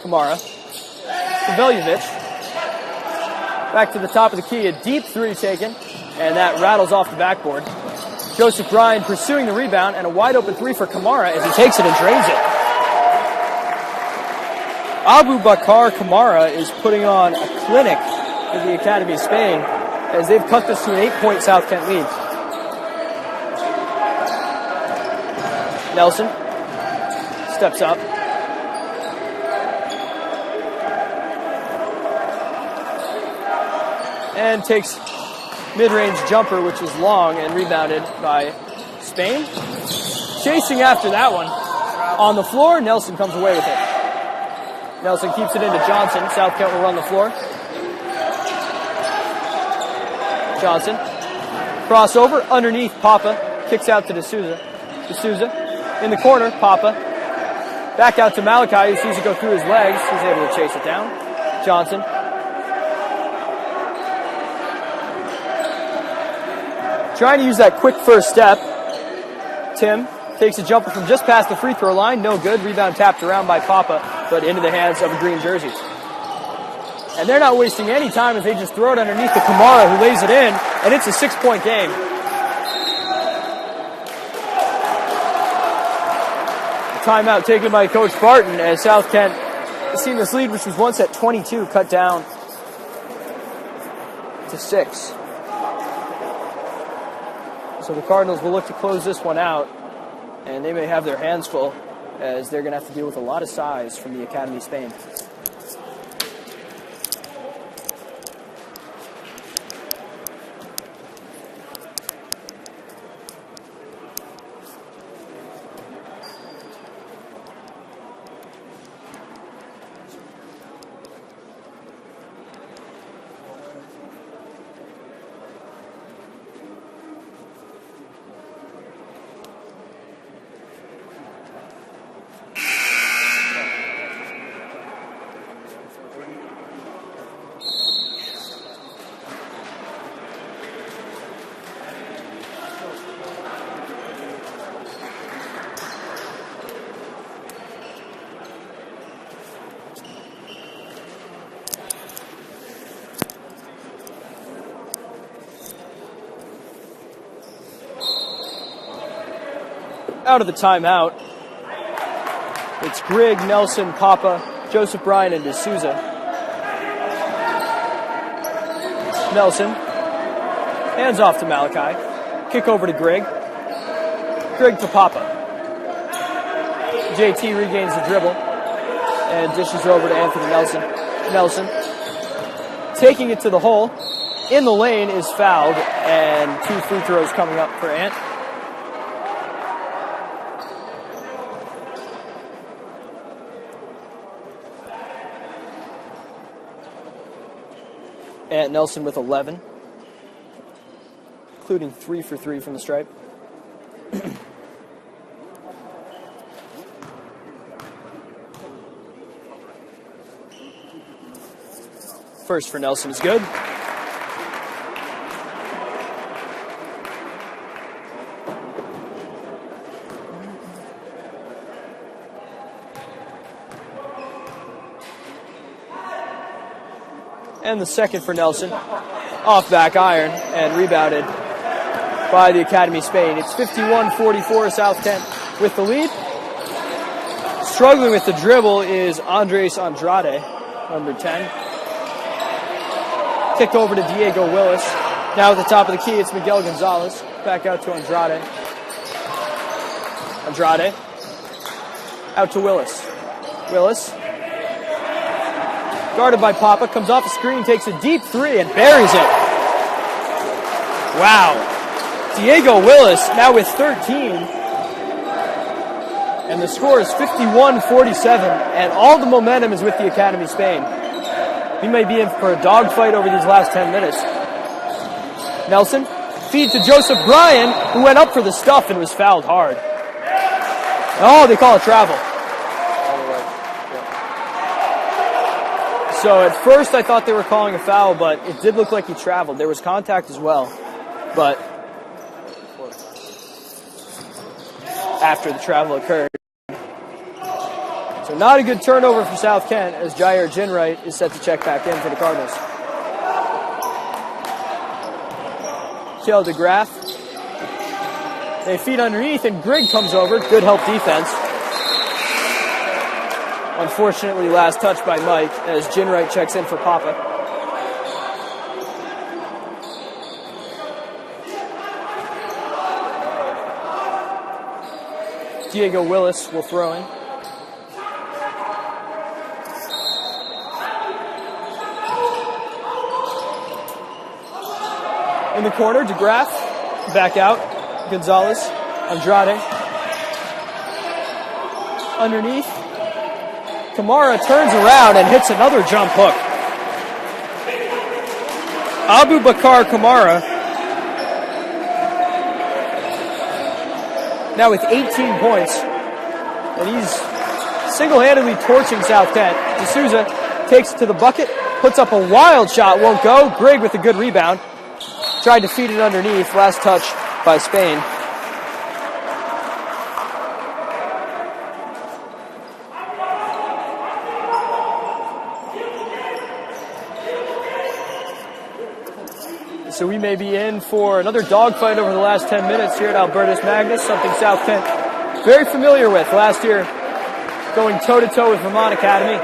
Kamara. Veljovic. Back to the top of the key, a deep three taken, and that rattles off the backboard. Joseph Bryan pursuing the rebound, and a wide open three for Kamara as he takes it and drains it. Abu Bakar Kamara is putting on a clinic for the Academy of Spain as they've cut this to an 8-point South Kent lead. Nelson steps up. And takes mid-range jumper, which is long and rebounded by Spain. Chasing after that one. On the floor, Nelson comes away with it. Nelson keeps it into Johnson. South Kent will run the floor. Johnson. Crossover underneath Papa. Kicks out to D'Souza. D'Souza in the corner. Papa. Back out to Malachi, who sees it go through his legs. He's able to chase it down. Johnson. Trying to use that quick first step. Tim takes a jumper from just past the free throw line. No good. Rebound tapped around by Papa, but into the hands of a green jersey. And they're not wasting any time as they just throw it underneath to Kamara, who lays it in, and it's a 6-point game. A timeout taken by Coach Barton as South Kent has seen this lead, which was once at 22, cut down to 6. So the Cardinals will look to close this one out, and they may have their hands full as they're going to have to deal with a lot of size from the Academy of Spain. Out of the timeout, it's Grigg, Nelson, Papa, Joseph Bryan, and D'Souza. Nelson, hands off to Malachi, kick over to Grigg, Grigg to Papa. JT regains the dribble and dishes over to Anthony Nelson. Nelson, taking it to the hole, in the lane is fouled, and 2 free throws coming up for Ant. Ant Nelson with 11, including 3 for 3 from the stripe. First for Nelson is good. And the second for Nelson, off back iron and rebounded by the Academy of Spain. It's 51-44, South Kent with the lead. Struggling with the dribble is Andres Andrade, number 10. Kicked over to Diego Willis. Now at the top of the key, it's Miguel Gonzalez. Back out to Andrade. Andrade. Out to Willis. Willis. Guarded by Papa, comes off the screen, takes a deep 3 and buries it. Wow. Diego Willis now with 13. And the score is 51-47, and all the momentum is with the Academy of Spain. He may be in for a dogfight over these last 10 minutes. Nelson, feed to Joseph Bryan, who went up for the stuff and was fouled hard. Oh, they call it travel. So at first I thought they were calling a foul, but it did look like he traveled. There was contact as well, but after the travel occurred. So not a good turnover for South Kent as Jaiyer Jinwright is set to check back in for the Cardinals. Kale DeGraff. They feed underneath, and Grigg comes over. Good help defense. Unfortunately, last touch by Mike as Jinwright checks in for Papa. Diego Willis will throw in. In the corner, DeGraff, back out. Gonzalez, Andrade. Underneath, Kamara turns around and hits another jump hook. Abu Bakar Kamara, now with 18 points, and he's single-handedly torching South Kent. D'Souza takes it to the bucket, puts up a wild shot, won't go. Grigg with a good rebound. Tried to feed it underneath. Last touch by Spain. So we may be in for another dogfight over the last 10 minutes here at Albertus Magnus, something South Kent very familiar with last year, going toe-to-toe with Vermont Academy.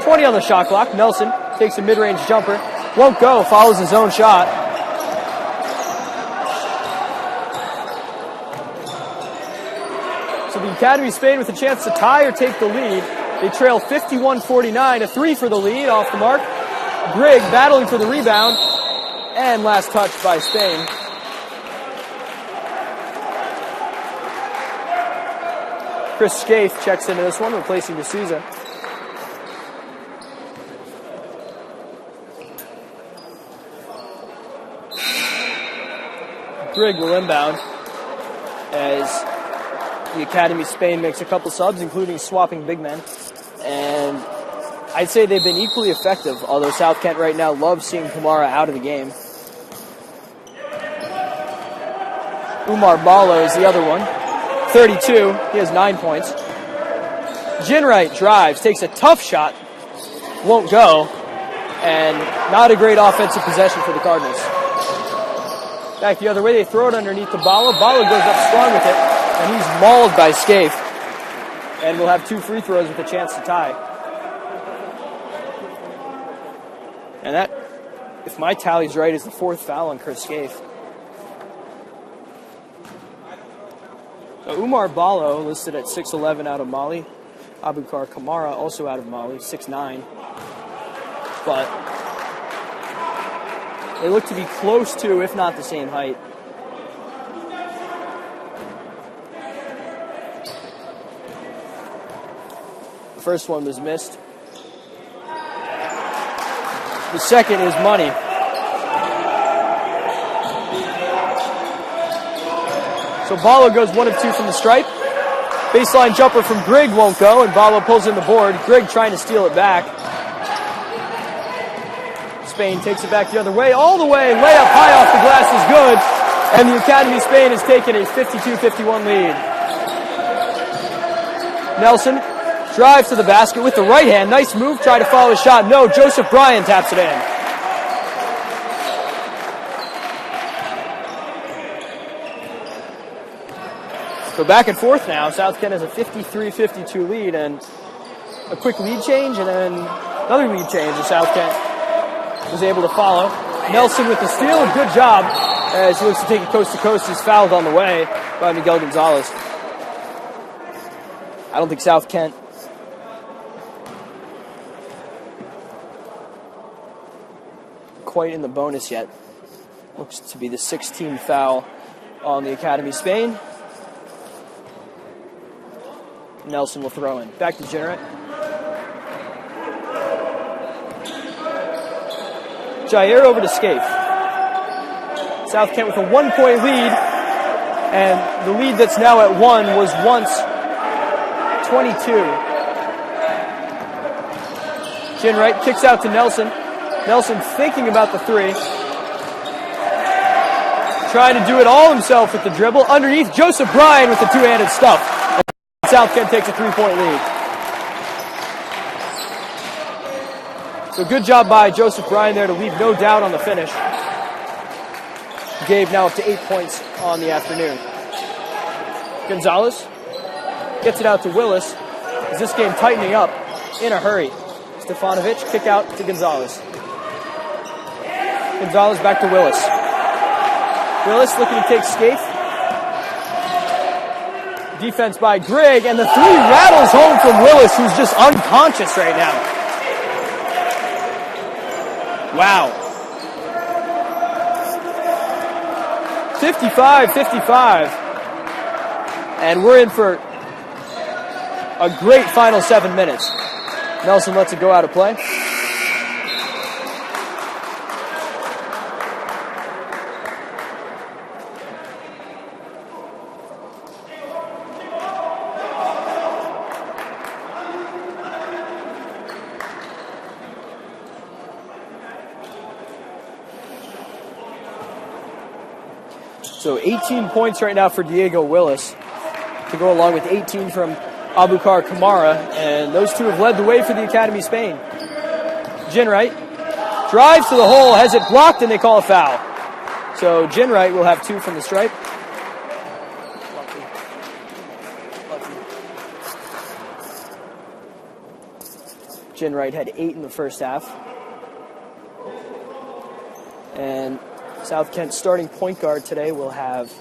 20 on the shot clock. Nelson takes a mid-range jumper. Won't go, follows his own shot. So the Academy Spain with a chance to tie or take the lead. They trail 51-49, a three for the lead, off the mark. Grigg battling for the rebound, and last touch by Spain. Chris Scaife checks into this one, replacing D'Souza. Grigg will inbound as the Academy Spain makes a couple subs, including swapping big men. And I'd say they've been equally effective, although South Kent right now loves seeing Kamara out of the game. Umar Ballo is the other one. 32. He has 9 points. Jinwright drives, takes a tough shot, won't go, and not a great offensive possession for the Cardinals. Back the other way, they throw it underneath to Ballo. Ballo goes up strong with it, and he's mauled by Scaife. And we'll have 2 free throws with a chance to tie. And that, if my tally's right, is the 4th foul on Chris Scaife. So Umar Ballo listed at 6'11" out of Mali. Abubakar Kamara also out of Mali, 6'9". But they look to be close to, if not the same height. The first one was missed. The second is money. So Ballo goes 1 of 2 from the stripe. Baseline jumper from Grigg won't go, and Ballo pulls in the board. Grigg trying to steal it back. Spain takes it back the other way, all the way. Layup high off the glass is good, and the Academy Spain has taken a 52-51 lead. Nelson drives to the basket with the right hand. Nice move, try to follow his shot. No, Joseph Bryan taps it in. So back and forth now. South Kent has a 53-52 lead, and a quick lead change, and then another lead change as South Kent was able to follow. Nelson with the steal, a good job as he looks to take it coast to coast. He's fouled on the way by Miguel Gonzalez. I don't think South Kent quite in the bonus yet. Looks to be the 16th foul on the Academy Spain. Nelson will throw in. Back to Jinwright. Jaiyer over to Scaife. South Kent with a 1-point lead, and the lead that's now at 1 was once 22. Jinwright kicks out to Nelson. Nelson thinking about the 3. Trying to do it all himself with the dribble. Underneath, Joseph Bryan with the 2-handed stuff. South Kent takes a 3-point lead. So good job by Joseph Bryan there to leave no doubt on the finish. Gabe now up to 8 points on the afternoon. Gonzalez gets it out to Willis. Is this game tightening up in a hurry? Stefanovic, kick out to Gonzalez. Gonzalez back to Willis. Willis looking to take Scaife. Defense by Grigg, and the three rattles home from Willis, who's just unconscious right now. Wow. 55-55. And we're in for a great final 7 minutes. Nelson lets it go out of play. So 18 points right now for Diego Willis to go along with 18 from Abubakar Kamara, and those two have led the way for the Academy Spain. Jinwright drives to the hole, has it blocked, and they call a foul. So Jinwright will have 2 from the stripe. Jinwright had 8 in the first half. And South Kent's starting point guard today will have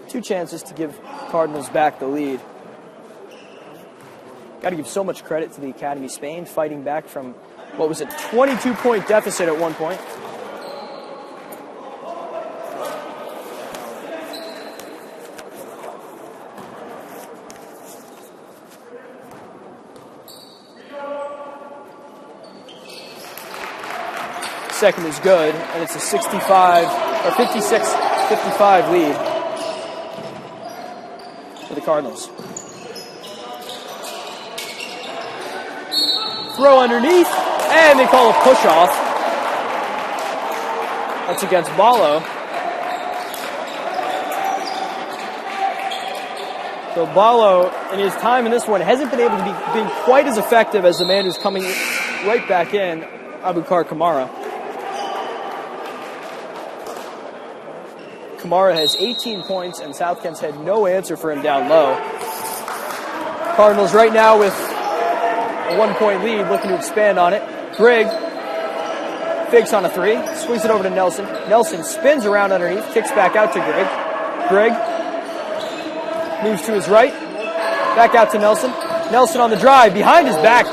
2 chances to give Cardinals back the lead. Got to give so much credit to the Academy Spain, fighting back from what was a 22-point deficit at one point. Second is good, and it's a 56-55 lead for the Cardinals. Throw underneath, and they call a push-off. That's against Ballo. So Ballo, in his time in this one, hasn't been able to be being quite as effective as the man who's coming right back in, Abubakar Kamara. Kamara has 18 points, and South Kent's had no answer for him down low. Cardinals right now with a 1-point lead, looking to expand on it. Grigg fakes on a 3, swings it over to Nelson. Nelson spins around underneath, kicks back out to Grigg. Grigg moves to his right, back out to Nelson. Nelson on the drive, behind his back.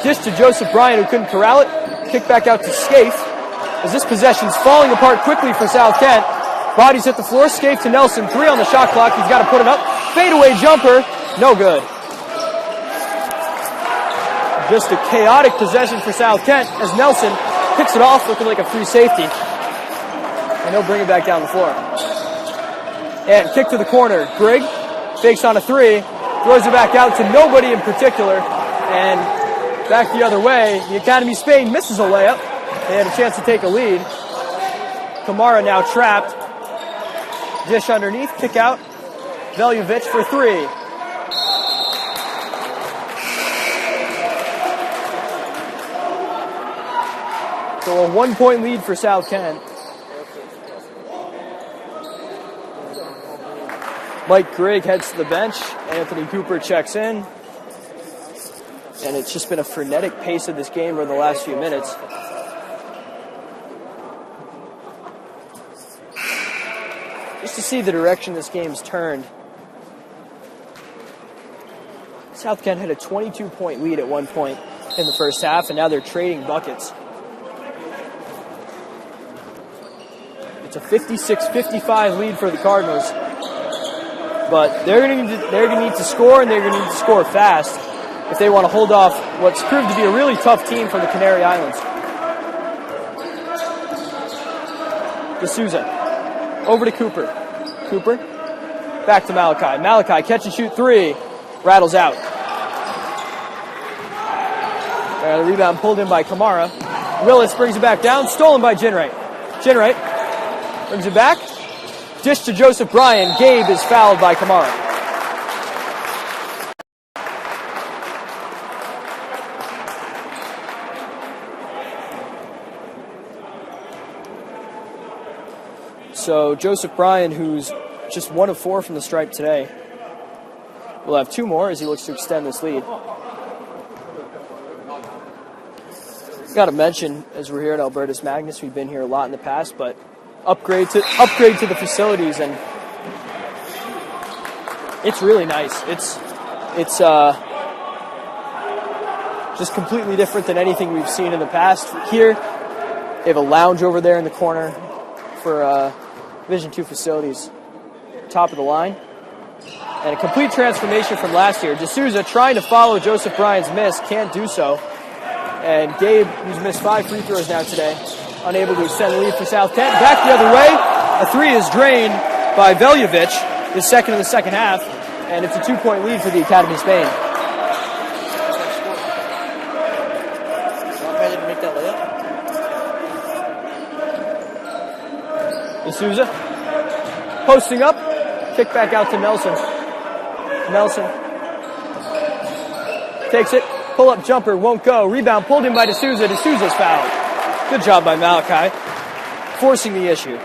Dish to Joseph Bryan, who couldn't corral it. Kick back out to Scaife. As this possession's falling apart quickly for South Kent. Bodies hit the floor, Scaife to Nelson. 3 on the shot clock, he's got to put it up. Fadeaway jumper, no good. Just a chaotic possession for South Kent as Nelson picks it off, looking like a free safety. And he'll bring it back down the floor. And kick to the corner. Grigg fakes on a 3, throws it back out to nobody in particular, and back the other way. The Academy Spain misses a layup. They had a chance to take a lead. Kamara now trapped. Dish underneath, kick out. Veljovic for 3. So a 1-point lead for South Kent. Mike Grigg heads to the bench. Anthony Cooper checks in. And it's just been a frenetic pace of this game over the last few minutes. Just to see the direction this game's turned. South Kent had a 22-point lead at one point in the first half, and now they're trading buckets. It's a 56-55 lead for the Cardinals. But they're going to need to score, and they're going to need to score fast if they want to hold off what's proved to be a really tough team from the Canary Islands. D'Souza. Over to Cooper. Cooper. Back to Malachi. Malachi, catch and shoot 3. Rattles out. The rebound pulled in by Kamara. Willis brings it back down. Stolen by Jinwright. Jinwright brings it back. Dish to Joseph Bryan. Gabe is fouled by Kamara. So Joseph Bryan, who's just 1 of 4 from the stripe today, will have 2 more as he looks to extend this lead. Got to mention, as we're here at Albertus Magnus, we've been here a lot in the past, but upgrade to the facilities, and it's really nice. It's just completely different than anything we've seen in the past. Here, they have a lounge over there in the corner for Division II facilities, top of the line, and a complete transformation from last year. D'Souza trying to follow Joseph Bryan's miss, can't do so. And Gabe, who's missed 5 free throws now today, unable to extend the lead for South Kent. Back the other way, a 3 is drained by Veljovic, his second in the second half, and it's a 2-point lead for the Academy of Spain. Didn't make that layup. D'Souza posting up, kick back out to Nelson. Nelson takes it. Pull-up jumper won't go. Rebound pulled in by D'Souza. D'Souza's fouled. Good job by Malachi, forcing the issue.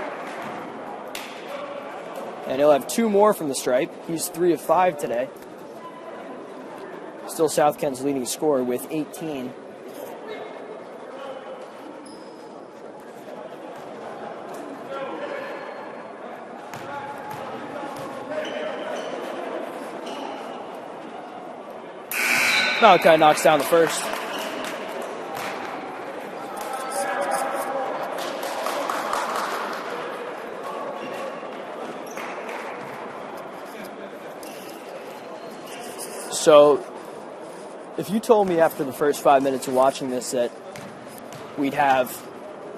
And he'll have 2 more from the stripe. He's 3 of 5 today. Still South Kent's leading scorer with 18. Malachi knocks down the first. So, if you told me after the first 5 minutes of watching this that we'd have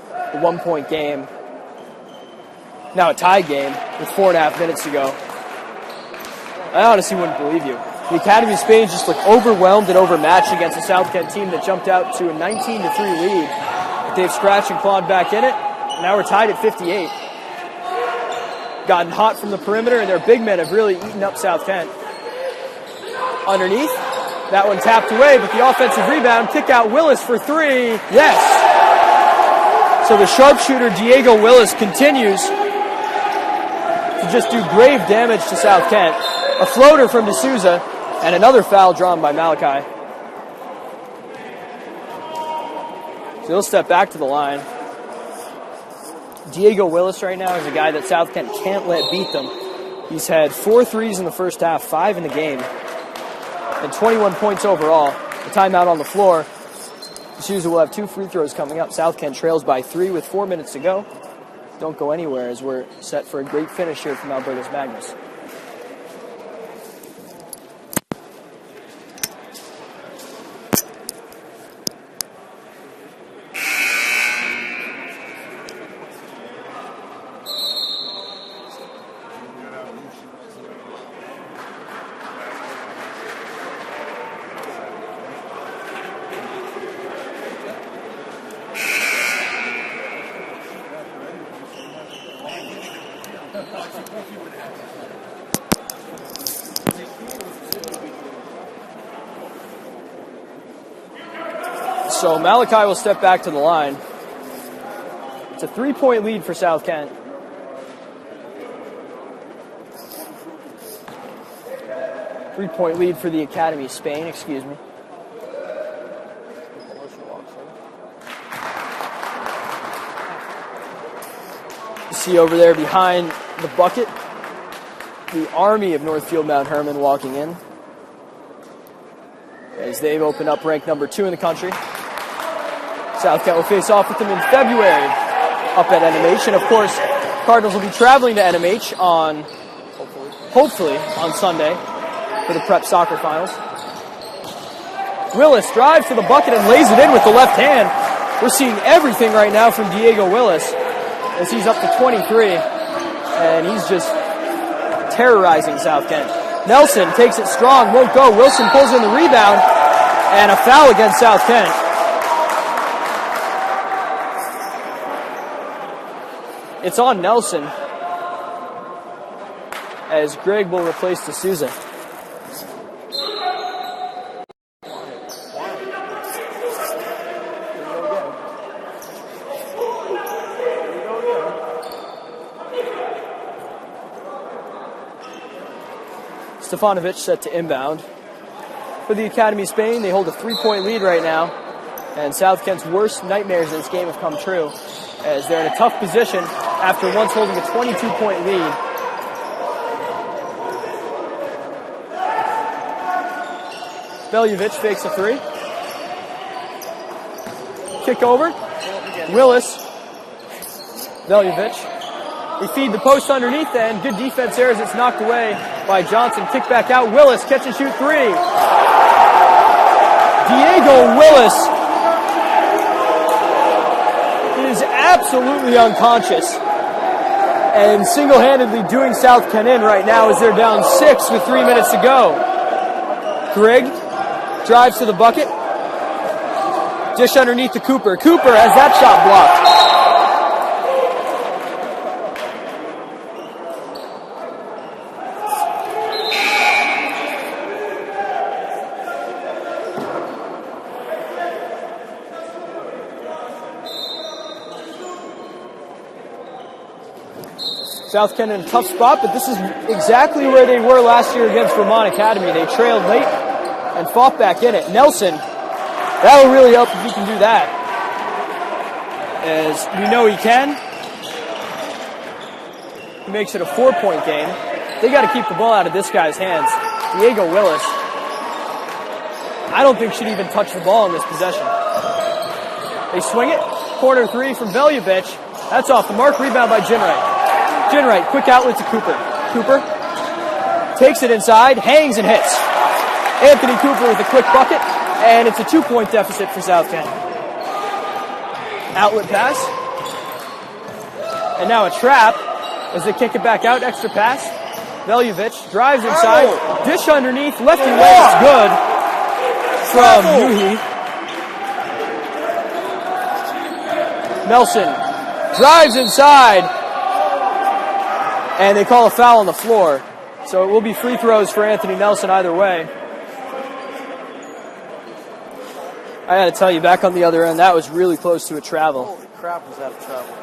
a 1-point game, now a tie game with 4.5 minutes to go, I honestly wouldn't believe you. The Academy of Spain just looked overwhelmed and overmatched against a South Kent team that jumped out to a 19-3 lead. But they've scratched and clawed back in it, and now we're tied at 58. Gotten hot from the perimeter, and their big men have really eaten up South Kent. Underneath, that one tapped away, but the offensive rebound, kick out Willis for 3. Yes! So the sharpshooter Diego Willis continues to just do grave damage to South Kent. A floater from D'Souza, and another foul drawn by Malachi. So he'll step back to the line. Diego Willis right now is a guy that South Kent can't let beat them. He's had 4 threes in the first half, 5 in the game, and 21 points overall. A timeout on the floor. D'Souza will have 2 free throws coming up. South Kent trails by 3 with 4 minutes to go. Don't go anywhere as we're set for a great finish here from Albertus Magnus. So Malachi will step back to the line. It's a 3-point lead for South Kent. Three-point lead for the Academy of Spain, excuse me. You see over there behind the bucket, the army of Northfield Mount Herman walking in, as they've opened up rank number 2 in the country. South Kent will face off with them in February up at NMH. And of course, Cardinals will be traveling to NMH on, hopefully, on Sunday for the prep soccer finals. Willis drives to the bucket and lays it in with the left hand. We're seeing everything right now from Diego Willis as he's up to 23. And he's just terrorizing South Kent. Nelson takes it strong, won't go. Wilson pulls in the rebound, and a foul against South Kent. It's on Nelson as Greg will replace D'Souza. Stefanovic set to inbound. For the Academy Spain, they hold a 3-point lead right now, and South Kent's worst nightmares in this game have come true, as they're in a tough position after once holding a 22-point lead. Veljovic fakes a three. Kick over. Willis. Veljovic. They feed the post underneath, and good defense there as it's knocked away by Johnson. Kick back out. Willis, catch and shoot three. Diego Willis is absolutely unconscious and single-handedly doing South Kent in right now as they're down 6 with 3 minutes to go. Grigg drives to the bucket. Dish underneath to Cooper. Cooper has that shot blocked. South Kent in a tough spot, but this is exactly where they were last year against Vermont Academy. They trailed late and fought back in it. Nelson, that'll really help if he can do that, as we know he can. He makes it a 4-point game. They got to keep the ball out of this guy's hands. Diego Willis, I don't think should even touch the ball in this possession. They swing it. Corner three from Veljovic. That's off the mark. Rebound by Jinwright. Jinwright, quick outlet to Cooper. Cooper takes it inside, hangs and hits. Anthony Cooper with a quick bucket, and it's a 2-point deficit for South Kent. Outlet pass. And now a trap as they kick it back out. Extra pass. Veljovic drives inside. Dish underneath. Lefty lays good from Nuhi. Nelson drives inside. And they call a foul on the floor. So it will be free throws for Anthony Nelson either way. I got to tell you, back on the other end, that was really close to a travel. Holy crap, was that a travel?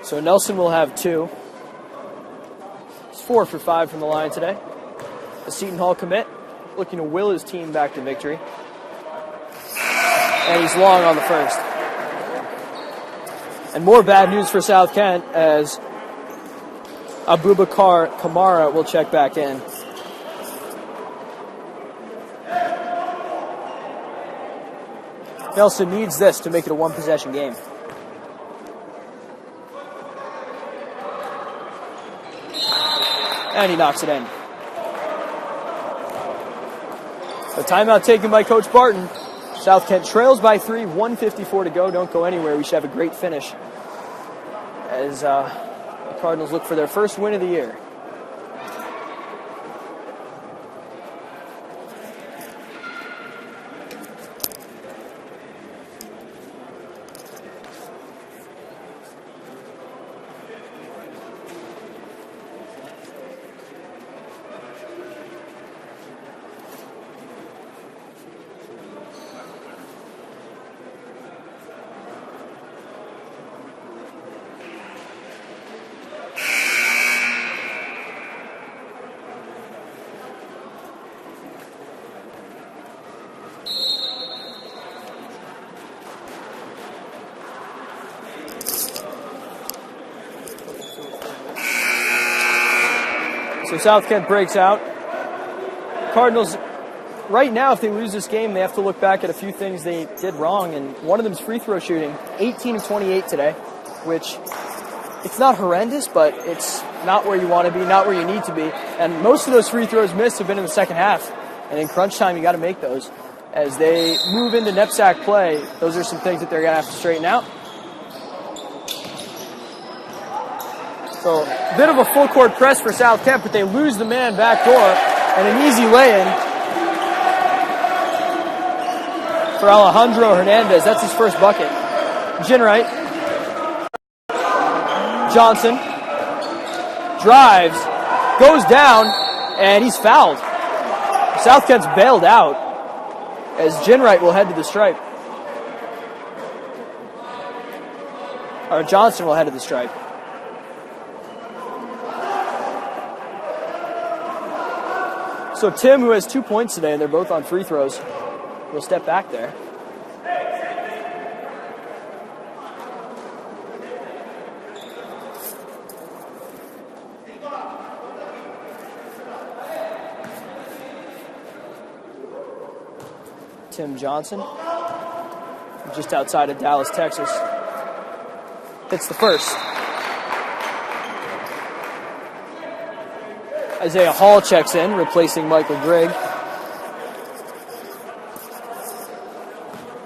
So Nelson will have 2. He's 4 for 5 from the line today. A Seton Hall commit, looking to will his team back to victory. And he's long on the first. And more bad news for South Kent as Abubakar Kamara will check back in. Nelson needs this to make it a one-possession game. And he knocks it in. A timeout taken by Coach Barton. South Kent trails by 3, 1:54 to go. Don't go anywhere. We should have a great finish as the Cardinals look for their first win of the year. So South Kent breaks out. Cardinals, right now, if they lose this game, they have to look back at a few things they did wrong, and one of them is free throw shooting. 18 of 28 today, which it's not horrendous, but it's not where you want to be, not where you need to be. And most of those free throws missed have been in the second half. And in crunch time, you got to make those. As they move into NEPSAC play, those are some things that they're going to have to straighten out. So, a bit of a full court press for South Kent, but they lose the man back door, and an easy lay-in for Alejandro Hernandez. That's his first bucket. Jinwright. Johnson. Drives. Goes down, and he's fouled. South Kent's bailed out as Jinwright will head to the stripe. Or Johnson will head to the stripe. So Tim, who has 2 points today, and they're both on free throws, will step back there. Tim Johnson, just outside of Dallas, Texas, hits the first. Isaiah Hall checks in, replacing Michael Grigg.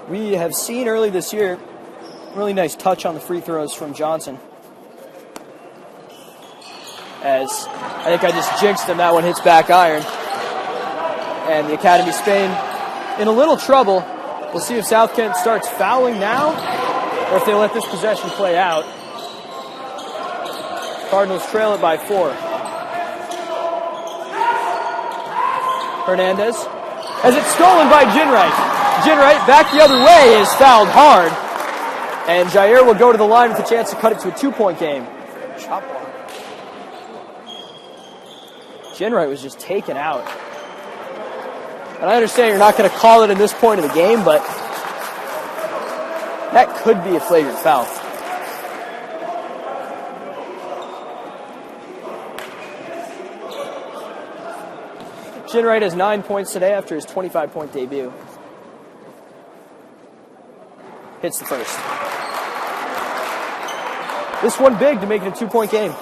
We have seen early this year really nice touch on the free throws from Johnson. As I think I just jinxed him, that one hits back iron. And the Academy Spain in a little trouble. We'll see if South Kent starts fouling now or if they let this possession play out. Cardinals trail it by 4. Hernandez as it's stolen by Jinwright. Jinwright back the other way is fouled hard. And Jaiyer will go to the line with a chance to cut it to a 2-point game. Chop block. Jinwright was just taken out. And I understand you're not going to call it in this point of the game, but that could be a flagrant foul. Jinwright has 9 points today after his 25-point debut. Hits the first. This one big to make it a 2-point game.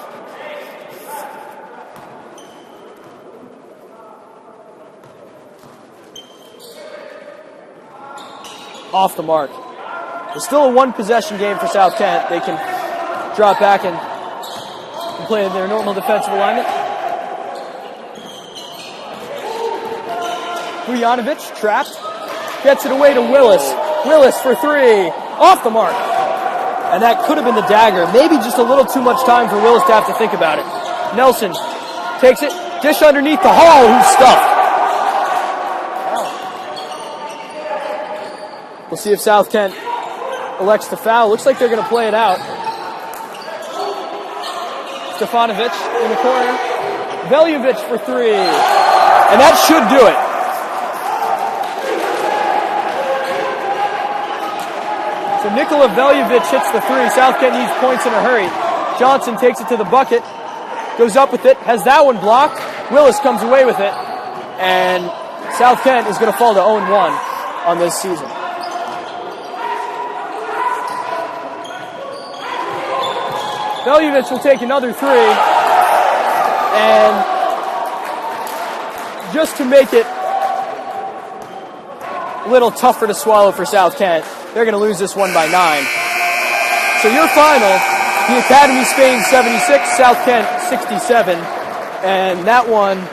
Off the mark. It's still a 1-possession game for South Kent. They can drop back and play in their normal defensive alignment. Vujanovic trapped. Gets it away to Willis. Willis for 3. Off the mark. And that could have been the dagger. Maybe just a little too much time for Willis to have to think about it. Nelson takes it. Dish underneath the Hall, who's stuffed. We'll see if South Kent elects to foul. Looks like they're going to play it out. Stefanovic in the corner. Veljovic for 3. And that should do it. So Nikola Veljovic hits the 3. South Kent needs points in a hurry. Johnson takes it to the bucket. Goes up with it. Has that one blocked. Willis comes away with it. And South Kent is going to fall to 0-1 on this season. Veljovic will take another 3, and just to make it a little tougher to swallow for South Kent, they're going to lose this one by 9. So your final, the Academy Spain 76, South Kent 67, and that one,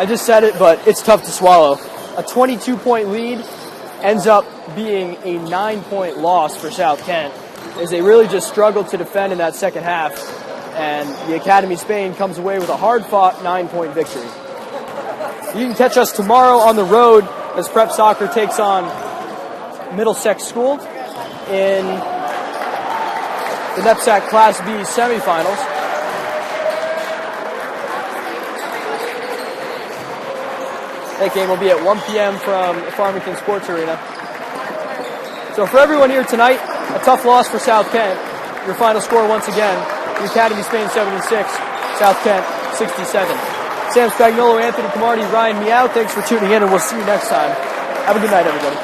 I just said it, but it's tough to swallow. A 22-point lead ends up being a 9-point loss for South Kent, as they really just struggled to defend in that second half, and the Academy Spain comes away with a hard-fought 9-point victory. You can catch us tomorrow on the road as Prep Soccer takes on Middlesex School in the NEPSAC Class B semifinals. That game will be at 1 p.m. from the Farmington Sports Arena. So for everyone here tonight, a tough loss for South Kent. Your final score once again, the Academy Spain 76, South Kent 67. Sam Spagnuolo, Anthony Camardi, Ryan Meow, thanks for tuning in, and we'll see you next time. Have a good night, everybody.